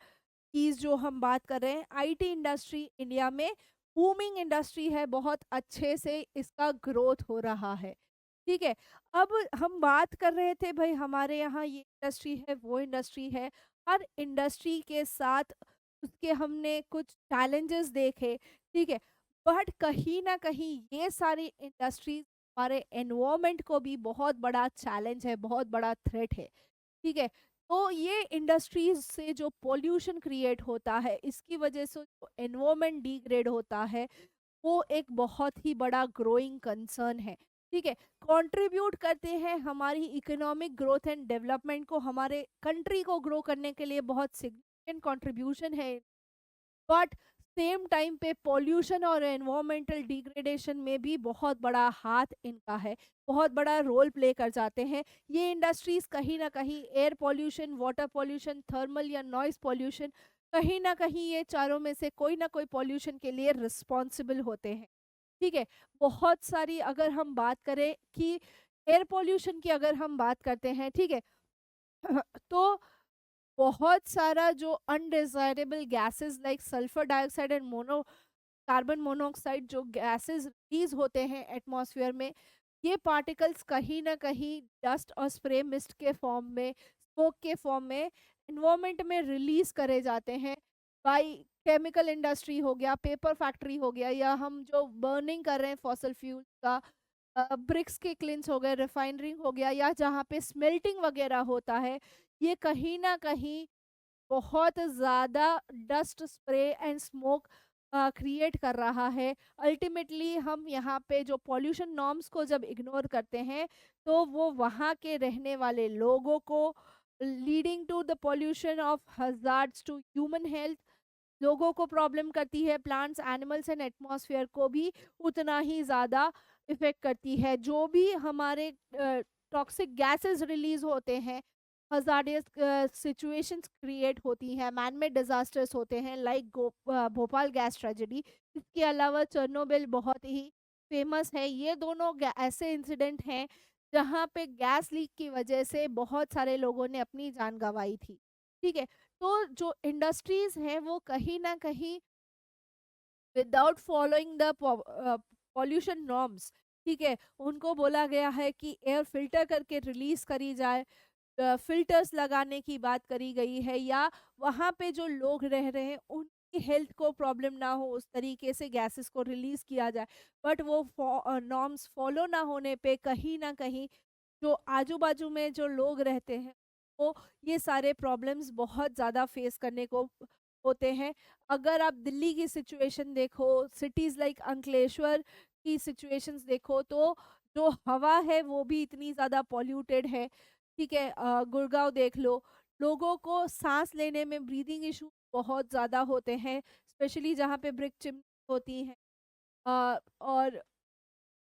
keys. जो हम बात कर रहे हैं, आईटी इंडस्ट्री इंडिया में बूमिंग इंडस्ट्री है, बहुत अच्छे से इसका ग्रोथ हो रहा है। ठीक है, अब हम बात कर रहे थे भाई हमारे यहाँ ये इंडस्ट्री है, वो इंडस्ट्री है, हर इंडस्ट्री के साथ उसके हमने कुछ चैलेंजेस देखे। ठीक है, बट कहीं ना कहीं ये सारी इंडस्ट्रीज हमारे एनवायरमेंट को भी बहुत बड़ा चैलेंज है, बहुत बड़ा थ्रेट है। ठीक है, तो ये इंडस्ट्रीज से जो पोल्यूशन क्रिएट होता है, इसकी वजह से जो एनवायरमेंट डिग्रेड होता है, वो एक बहुत ही बड़ा ग्रोइंग कंसर्न है। ठीक है, कंट्रीब्यूट करते हैं हमारी इकोनॉमिक ग्रोथ एंड डेवलपमेंट को, हमारे कंट्री को ग्रो करने के लिए बहुत सिग्निफिकेंट कंट्रीब्यूशन है, बट सेम टाइम पे पॉल्यूशन और एनवायरमेंटल डिग्रेडेशन में भी बहुत बड़ा हाथ इनका है, बहुत बड़ा रोल प्ले कर जाते हैं। ये इंडस्ट्रीज कहीं ना कहीं air pollution, water pollution, thermal या नॉइस पॉल्यूशन, कहीं ना कहीं ये चारों में से कोई ना कोई पॉल्यूशन के लिए रिस्पॉन्सिबल होते हैं। ठीक है, बहुत सारी अगर हम बात करें कि एयर पॉल्यूशन की अगर हम बात करते हैं, ठीक है, तो बहुत सारा जो undesirable gases like sulphur dioxide and mono carbon monoxide जो गैसेस रिलीज होते हैं एटमॉस्फेयर में, ये पार्टिकल्स कहीं ना कहीं डस्ट और स्प्रे मिस्ट के फॉर्म में, स्मोक के फॉर्म में एनवायरनमेंट में रिलीज करे जाते हैं बाई केमिकल इंडस्ट्री हो गया, पेपर फैक्ट्री हो गया, या हम जो बर्निंग कर रहे हैं फॉसल फ्यूल का, ब्रिक्स के क्लिंस हो गए, रिफाइनरिंग हो गया, या जहाँ पे स्मेल्टिंग वगैरह होता है, ये कहीं ना कहीं बहुत ज़्यादा dust spray and smoke create कर रहा है। अल्टीमेटली हम यहाँ पे जो पॉल्यूशन नॉर्म्स को जब इग्नोर करते हैं, तो वो वहाँ के रहने वाले लोगों को leading to the pollution of hazards to human health, लोगों को प्रॉब्लम करती है, प्लांट्स, एनिमल्स एंड एटमॉस्फेयर को भी उतना ही ज़्यादा इफ़ेक्ट करती है। जो भी हमारे टॉक्सिक गैसेस रिलीज़ होते हैं, हज़ार्डियस सिचुएशंस क्रिएट होती हैं, मैन मेड डिज़ास्टर्स होते हैं लाइक भोपाल गैस ट्रेजेडी। इसके अलावा चेरनोबिल बहुत ही फेमस है। ये दोनों ऐसे इंसिडेंट हैं जहाँ पे गैस लीक की वजह से बहुत सारे लोगों ने अपनी जान गंवाई थी। ठीक है? तो जो इंडस्ट्रीज हैं वो कहीं ना कहीं without following the pollution norms, ठीक है, उनको बोला गया है कि एयर फिल्टर करके रिलीज करी जाए, फिल्टर्स लगाने की बात करी गई है, या वहाँ पे जो लोग रह रहे हैं उनकी हेल्थ को प्रॉब्लम ना हो उस तरीके से गैसेस को रिलीज किया जाए। बट वो नॉर्म्स फॉलो ना होने पे कहीं ना कहीं जो आजू बाजू में जो लोग रहते हैं वो ये सारे प्रॉब्लम्स बहुत ज़्यादा फेस करने को होते हैं। अगर आप दिल्ली की सिचुएशन देखो, सिटीज़ लाइक अंकलेश्वर की सिचुएशंस देखो, तो जो हवा है वो भी इतनी ज़्यादा पॉल्यूटेड है। ठीक है, गुड़गांव देख लो, लोगों को सांस लेने में ब्रीदिंग इशू बहुत ज़्यादा होते हैं, स्पेशली जहाँ पे ब्रिक चिमनी होती हैं। और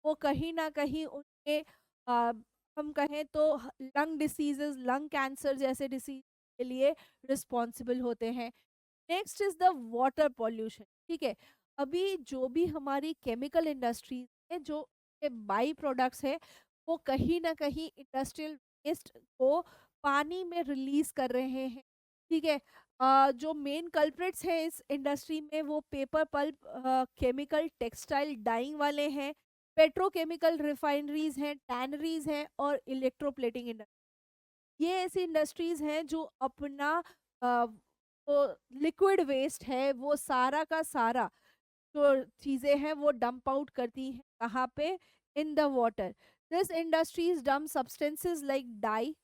वो कहीं न कहीं उनके अ, हम कहें तो लंग डिसीज़ेज़, लंग कैंसर जैसे डिसीज़ के लिए रिस्पॉन्सिबल होते हैं। Next is the water pollution, ठीक है? अभी जो भी हमारी केमिकल इंडस्ट्रीज़ है, जो के बाई प्रोडक्ट्स हैं, वो कहीं न कहीं इंडस्ट्रियल वेस्ट को पानी में रिलीज़ कर रहे हैं, ठीक है? जो मेन कल्प्रिट्स हैं इस इंडस्ट्री में वो paper pulp, chemical textile dyeing वाले हैं, पेट्रोकेमिकल रिफाइनरीज़ हैं, टैनरीज़ हैं और इलेक्ट्रोप्लेटिंग ये ऐसी इंडस्ट्रीज हैं जो अपना वो लिक्विड वेस्ट है वो सारा का सारा जो चीजें हैं वो डंप आउट करती हैं कहाँ पे, in the water. This industries dump substances like dye,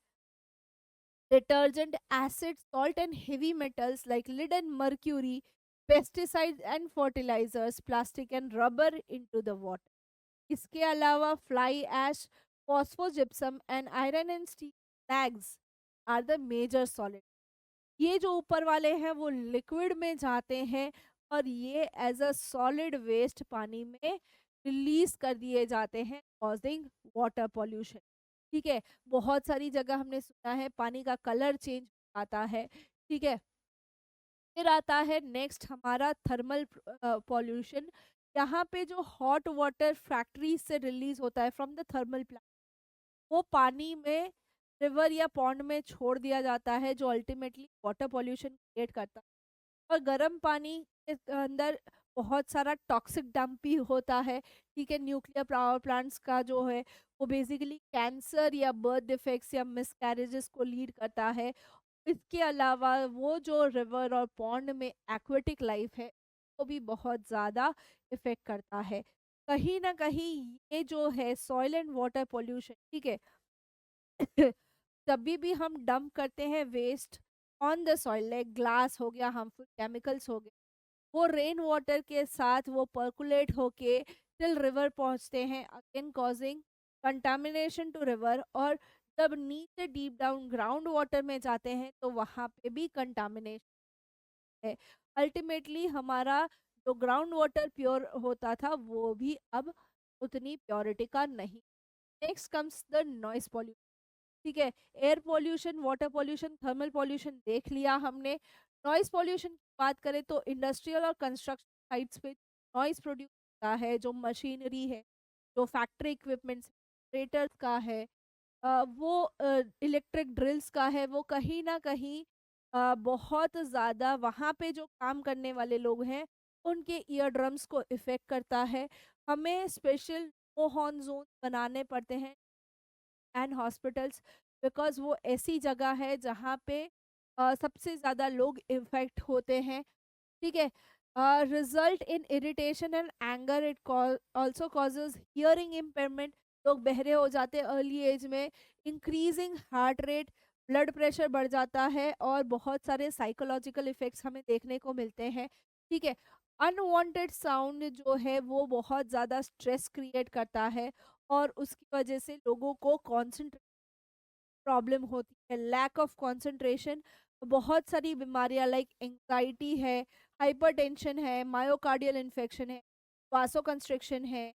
detergent, acid, salt, and heavy metals like lead and mercury, pesticides and fertilizers, plastic and rubber into the water. इसके अलावा fly ash, phosphogypsum and iron and steel slags are the major solid. ये जो ऊपर वाले हैं वो liquid में जाते हैं और ये एज अ सॉलिड वेस्ट पानी में रिलीज कर दिए जाते हैं, कॉजिंग वाटर पॉल्यूशन। ठीक है, बहुत सारी जगह हमने सुना है पानी का कलर चेंज आता है। ठीक है, फिर आता है नेक्स्ट हमारा थर्मल पॉल्यूशन। यहाँ पे जो हॉट वाटर फैक्ट्री से रिलीज होता है फ्रॉम द थर्मल प्लांट, वो पानी में, रिवर या पॉन्ड में छोड़ दिया जाता है, जो अल्टीमेटली वाटर पॉल्यूशन क्रिएट करता है। और गर्म पानी के अंदर बहुत सारा टॉक्सिक डंप भी होता है। ठीक है, न्यूक्लियर पावर प्लांट्स का जो है वो बेसिकली कैंसर या बर्थ डिफेक्ट्स या मिसकैरेजेस को लीड करता है। इसके अलावा वो जो रिवर और पॉन्ड में एक्वेटिक लाइफ है वो भी बहुत ज़्यादा इफेक्ट करता है। कहीं ना कहीं ये जो है सॉइल एंड वाटर पोल्यूशन, ठीक है, कभी भी हम डंप करते हैं waste on the soil, like glass हो गया, हार्मफुल केमिकल्स हो गए, वो रेन वाटर के साथ वो पर्कुलेट होके टिल रिवर पहुंचते हैं, again causing contamination to river. और जब नीचे डीप डाउन ग्राउंड वाटर में जाते हैं तो वहां पे भी कंटामिनेशन है। अल्टीमेटली हमारा जो ग्राउंड वाटर प्योर होता था वो भी अब उतनी प्योरिटी का नहीं। Next comes the noise pollution. ठीक है, air pollution, water pollution, thermal pollution देख लिया हमने। नॉइस पॉल्यूशन की बात करें तो इंडस्ट्रियल और कंस्ट्रक्शन साइट्स पे नॉइस प्रोड्यूस होता है, जो मशीनरी है, जो फैक्ट्री इक्विपमेंट्स ऑपरेटर्स का है, वो इलेक्ट्रिक ड्रिल्स का है, वो कहीं ना कहीं बहुत ज़्यादा वहाँ पे जो काम करने वाले लोग हैं उनके ईयर ड्रम्स को इफ़ेक्ट करता है। हमें स्पेशल नो हॉर्न जोन बनाने पड़ते हैं एंड हॉस्पिटल्स, बिकॉज वो ऐसी जगह है जहाँ पे सबसे ज़्यादा लोग इफ़ेक्ट होते हैं, ठीक है? Result in irritation and anger, it कॉ ऑल्सो कॉजेज़ हियरिंग इम्पेयरमेंट, लोग बहरे हो जाते हैं अर्ली एज में, increasing heart rate, blood pressure बढ़ जाता है और बहुत सारे साइकोलॉजिकल इफ़ेक्ट्स हमें देखने को मिलते हैं, ठीक है? अनवांटेड साउंड जो है वो बहुत ज़्यादा स्ट्रेस क्रिएट करता है और उसकी वजह से लोगों को कॉन्सन्ट्रेट प्रॉब्लम होती है, लैक ऑफ कंसंट्रेशन, बहुत सारी बीमारियां लाइक एंजाइटी है, हाइपरटेंशन है, मायोकार्डियल इन्फेक्शन है, वासोकंस्ट्रिक्शन है,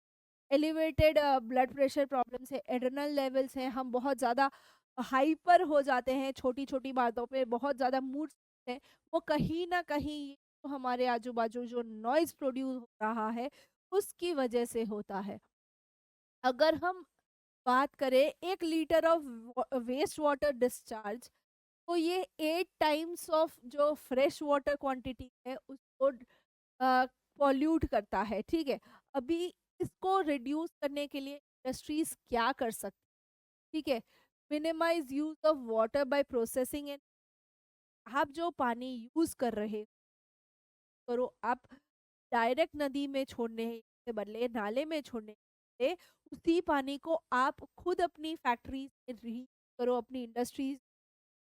एलिवेटेड ब्लड प्रेशर प्रॉब्लम्स है, एड्रेनल लेवल्स हैं, हम बहुत ज़्यादा हाइपर हो जाते हैं छोटी छोटी बातों पे, बहुत ज़्यादा मूड है, वो कहीं ना कहीं ये जो हमारे आजू बाजू जो नॉइज प्रोड्यूस हो रहा है उसकी वजह से होता है। अगर हम बात करें 1 litre of waste water discharge, तो ये 8 टाइम्स ऑफ जो फ्रेश वाटर क्वांटिटी है उसको पॉल्यूट करता है, ठीक है? अभी इसको रिड्यूस करने के लिए इंडस्ट्रीज क्या कर सकती, ठीक है? Minimize use of water by processing and, आप जो पानी यूज कर रहे करो, आप डायरेक्ट नदी में छोड़ने के बदले, नाले में छोड़ने के बदले, उसी पानी को आप खुद अपनी फैक्ट्री में रीयूज करो, अपनी इंडस्ट्रीज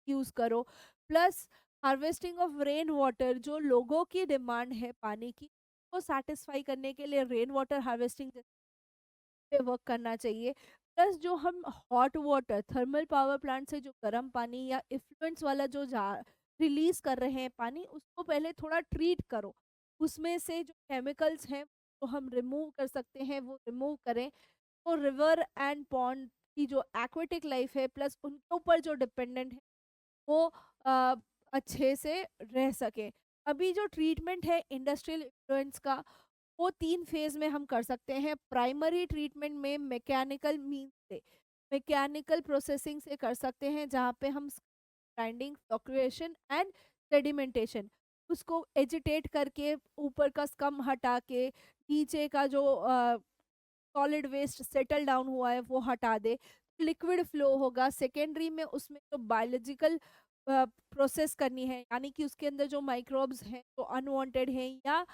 यूज करो। Plus harvesting of rain water, जो लोगों की डिमांड है पानी की, को सेटिस्फाई करने के लिए रेन वाटर हार्वेस्टिंग पे वर्क करना चाहिए। प्लस जो हम hot water thermal power plant से जो गर्म पानी या इफ्लुएंस वाला जो जा रिलीज कर रहे हैं पानी, उसको पहले थोड़ा ट्रीट करो, उसमें से जो केमिकल्स हैं तो हम रिमूव कर सकते हैं, वो रिमूव करें। तो रिवर एंड पॉन्ड की जो एक्वेटिक लाइफ है प्लस उनके ऊपर जो डिपेंडेंट है वो अ, अच्छे से रह सके। अभी जो ट्रीटमेंट है इंडस्ट्रियल इफ्लुएंस का, वो 3 फेज़ में हम कर सकते हैं। प्राइमरी ट्रीटमेंट में मैकेनिकल मीन्स से, मैकेनिकल प्रोसेसिंग से कर सकते हैं, जहाँ पे हम ग्राइंडिंग, फ्लोक्युएशन एंड सेडिमेंटेशन, उसको एजिटेट करके ऊपर का स्कम हटा के नीचे का जो सॉलिड वेस्ट सेटल डाउन हुआ है वो हटा दे, लिक्विड फ्लो होगा। सेकेंडरी में उसमें जो बायोलॉजिकल प्रोसेस करनी है, यानी कि उसके अंदर जो माइक्रोब्स हैं जो अनवांटेड हैं या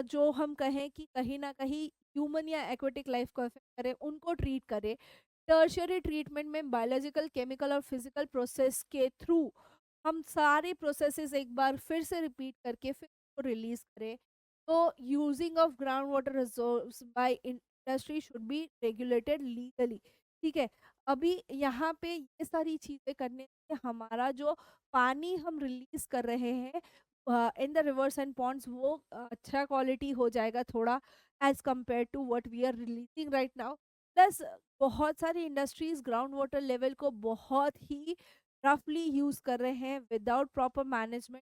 जो हम कहें कि कहीं ना कहीं ह्यूमन या एक्वेटिक लाइफ को अफेक्ट करे, उनको ट्रीट करे। टर्शियरी ट्रीटमेंट में बायोलॉजिकल, केमिकल और फिजिकल प्रोसेस के थ्रू हम सारे प्रोसेसेस एक बार फिर से रिपीट करके फिर उसको रिलीज करें। तो using of ground water resource by industry should be regulated legally, ठीक है? अभी यहाँ पे ये सारी चीजें करने से हमारा जो पानी हम रिलीज कर रहे हैं in the rivers and ponds, वो अच्छा क्वालिटी हो जाएगा थोड़ा, as compare to what we are releasing right now. Plus बहुत सारी इंडस्ट्रीज ग्राउंड वाटर लेवल को बहुत ही रफली यूज कर रहे हैं विदाउट प्रॉपर मैनेजमेंट।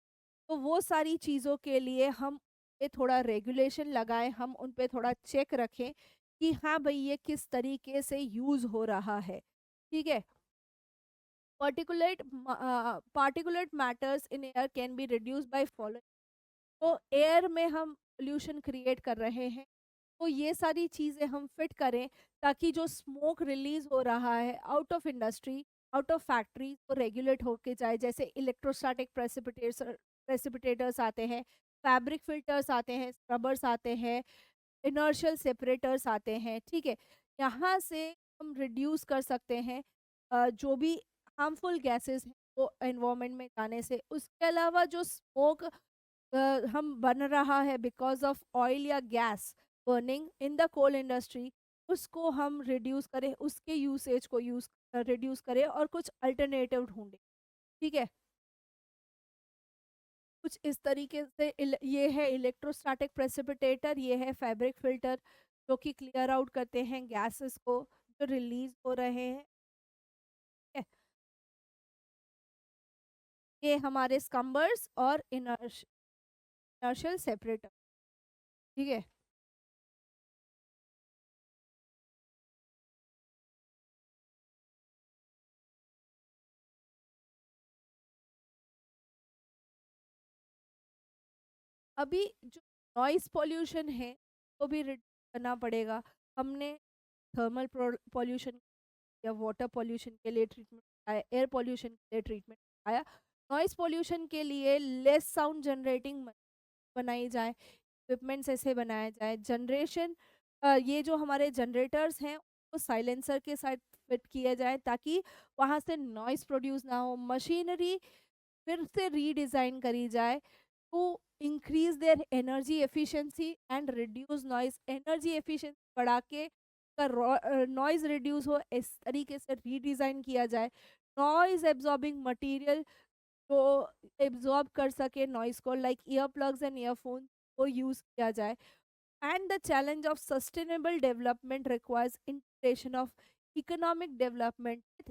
तो वो सारी चीज़ों के लिए हम पे थोड़ा रेगुलेशन लगाएं, हम उन पे थोड़ा चेक रखें कि हाँ भाई ये किस तरीके से यूज हो रहा है, ठीक है? Particulate matters in air can be reduce by following. तो एयर में हम पोल्यूशन क्रिएट कर रहे हैं, तो ये सारी चीज़ें हम फिट करें ताकि जो स्मोक रिलीज हो रहा है out of industry, out of factory, वो रेगुलेट होके जाए। जैसे इलेक्ट्रोस्टैटिक प्रेसिपिटेटर्स आते हैं, फैब्रिक फिल्टर्स आते हैं, स्क्रबर्स आते हैं, इनर्शियल सेपरेटर्स आते हैं, ठीक है? यहाँ से हम रिड्यूस कर सकते हैं जो भी हार्मफुल गैसेस हैं वो एनवायरनमेंट में जाने से। उसके अलावा जो स्मोक हम बन रहा है बिकॉज ऑफ ऑयल या gas burning in the coal industry, उसको हम रिड्यूस करें, उसके यूसेज को यूज रिड्यूस करें और कुछ अल्टरनेटिव ढूंढें, ठीक है? कुछ इस तरीके से ये है इलेक्ट्रोस्टैटिक प्रेसिपिटेटर, ये है फैब्रिक फिल्टर, जो कि क्लियर आउट करते हैं गैसेस को जो रिलीज हो रहे हैं, ठीक है? ये हमारे स्कम्बर्स और इनर्शियल सेपरेटर, ठीक है? अभी जो नॉइस पॉल्यूशन है वो भी रिड्यूस करना पड़ेगा। हमने थर्मल पॉल्यूशन या वाटर पॉल्यूशन के लिए ट्रीटमेंट आया, एयर पॉल्यूशन के लिए ट्रीटमेंट आया, नॉइज़ पॉल्यूशन के लिए लेस साउंड जनरेटिंग बनाई जाए, इक्विपमेंट्स ऐसे बनाया जाए। जनरेशन ये जो हमारे जनरेटर्स हैं, वो साइलेंसर के साथ फिट किए जाएँ ताकि वहाँ से नॉइज़ प्रोड्यूस ना हो। मशीनरी फिर से रीडिज़ाइन करी जाए to increase their energy efficiency and reduce noise. Energy efficiency बढ़ा के नॉइज़ रिड्यूस हो, इस तरीके से रीडिज़ाइन किया जाए। नॉइज़ एब्ज़ॉर्बिंग मटीरियल को एब्ज़ॉर्ब कर सके नॉइज़ को, like ear plugs and earphone को यूज़ किया जाए। And the challenge of sustainable development requires integration of economic development with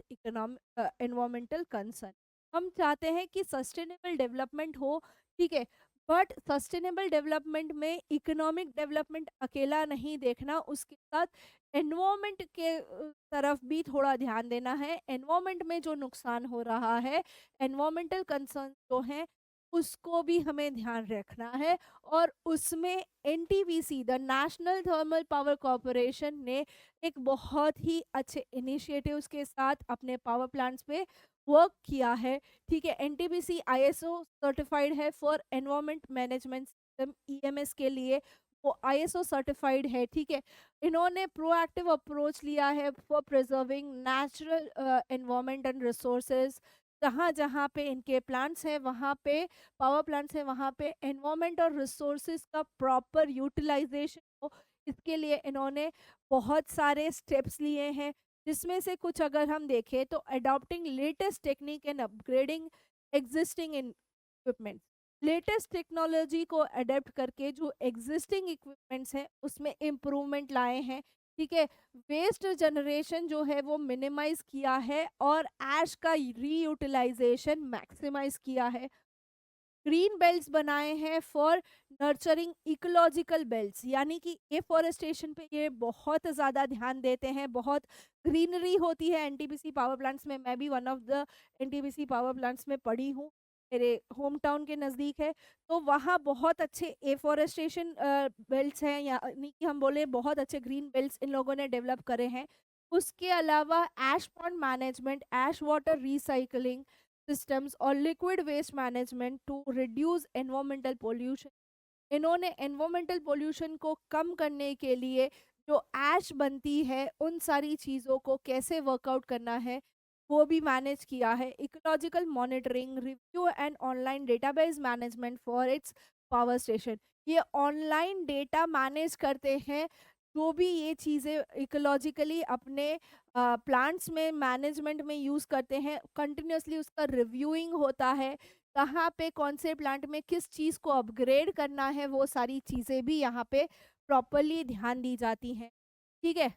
environmental concern। हम चाहते हैं कि सस्टेनेबल डेवलपमेंट हो, ठीक है, बट सस्टेनेबल डेवलपमेंट में इकोनॉमिक डेवलपमेंट अकेला नहीं देखना, उसके साथ एनवायरनमेंट के तरफ भी थोड़ा ध्यान देना है। एनवायरनमेंट में जो नुकसान हो रहा है, एनवायरमेंटल कंसर्न जो हैं, उसको भी हमें ध्यान रखना है। और उसमें NTPC the national thermal power corporation ने एक बहुत ही अच्छे इनिशिएटिव्स के साथ अपने पावर प्लांट्स पे वर्क किया है, ठीक है। एनटीपीसी आईएसओ सर्टिफाइड है for environment management system, EMS के लिए वो आईएसओ सर्टिफाइड है, ठीक है। इन्होंने प्रोएक्टिव अप्रोच लिया है for preserving natural environment and resources. जहाँ जहाँ पे इनके प्लांट्स हैं, वहाँ पे पावर प्लांट्स हैं, वहाँ पे एनवायरनमेंट और रिसोर्सेज का प्रॉपर यूटिलाइजेशन हो, इसके लिए इन्होंने बहुत सारे स्टेप्स लिए हैं। जिसमें से कुछ अगर हम देखें तो adopting latest technique and upgrading existing equipment. Latest technology को अडेप्ट करके जो एग्जिस्टिंग इक्विपमेंट्स हैं उसमें इम्प्रूवमेंट लाए हैं, ठीक है। वेस्ट जनरेशन जो है वो मिनिमाइज किया है और ऐश का रीयूटिलाइजेशन मैक्सिमाइज किया है। ग्रीन बेल्ट्स बनाए हैं फॉर नर्चरिंग इकोलॉजिकल बेल्ट्स, यानी कि एफॉरेस्टेशन पे ये बहुत ज़्यादा ध्यान देते हैं। बहुत ग्रीनरी होती है एनटीपीसी पावर प्लांट्स में। मैं भी one of the NTPC power plants में पढ़ी हूँ, मेरे होम टाउन के नज़दीक है। तो वहाँ बहुत अच्छे एफॉरेस्टेशन बेल्ट्स हैं, यानी कि हम बोले बहुत अच्छे ग्रीन बेल्ट्स इन लोगों ने डेवलप करे हैं। उसके अलावा ash pond management, ash water recycling systems और liquid waste management to reduce environmental pollution. इन्होंने एनवायरमेंटल पोल्यूशन को कम करने के लिए जो ऐश बनती है, उन सारी चीज़ों को कैसे वर्कआउट करना है वो भी मैनेज किया है। Ecological monitoring, review and online database management for its power station. ये ऑनलाइन डेटा मैनेज करते हैं, जो भी ये चीज़ें इकोलॉजिकली अपने प्लांट्स में मैनेजमेंट में यूज़ करते हैं, कंटिन्यूअसली उसका रिव्यूइंग होता है। कहाँ पे कौन से प्लांट में किस चीज़ को अपग्रेड करना है, वो सारी चीज़ें भी यहाँ पे प्रॉपरली ध्यान दी जाती हैं, ठीक है।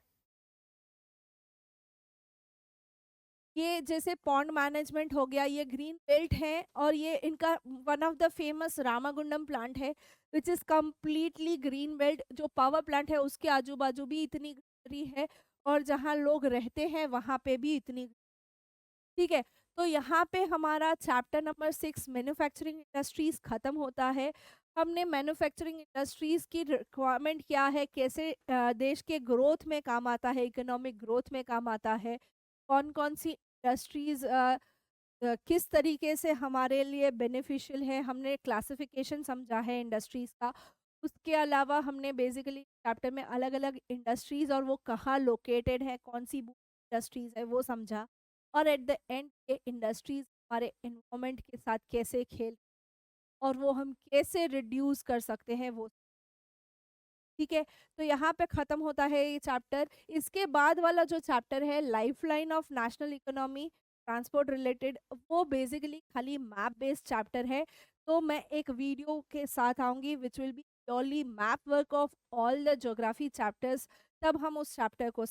ये जैसे पॉन्ड मैनेजमेंट हो गया, ये ग्रीन बेल्ट है और ये इनका one of the famous Ramagundam plant है, which is completely green belt. जो पावर प्लांट है उसके आजू बाजू भी इतनी ग्रीनरी है और जहाँ लोग रहते हैं वहाँ पे भी इतनी, ठीक है। तो यहाँ पे हमारा चैप्टर नंबर 6 मैन्युफैक्चरिंग इंडस्ट्रीज खत्म होता है। हमने मैन्युफैक्चरिंग इंडस्ट्रीज की रिक्वायरमेंट क्या है, कैसे देश के ग्रोथ में काम आता है, इकोनॉमिक ग्रोथ में काम आता है, कौन कौन सी इंडस्ट्रीज किस तरीके से हमारे लिए बेनिफिशियल है, हमने क्लासिफिकेशन समझा है इंडस्ट्रीज का। उसके अलावा हमने बेसिकली चैप्टर में अलग अलग इंडस्ट्रीज और वो कहाँ लोकेटेड है, कौन सी इंडस्ट्रीज है वो समझा। और एट द एंड ये इंडस्ट्रीज हमारे एनवायरनमेंट के साथ कैसे खेल और वो हम कैसे रिड्यूस कर सकते हैं वो, ठीक है। तो यहाँ पे खत्म होता है ये चैप्टर। इसके बाद वाला जो चैप्टर है lifeline of national economy transport related, वो बेसिकली खाली मैप बेस्ड चैप्टर है। तो मैं एक वीडियो के साथ आऊंगी which will be purely map work of all the geography chapters, तब हम उस चैप्टर को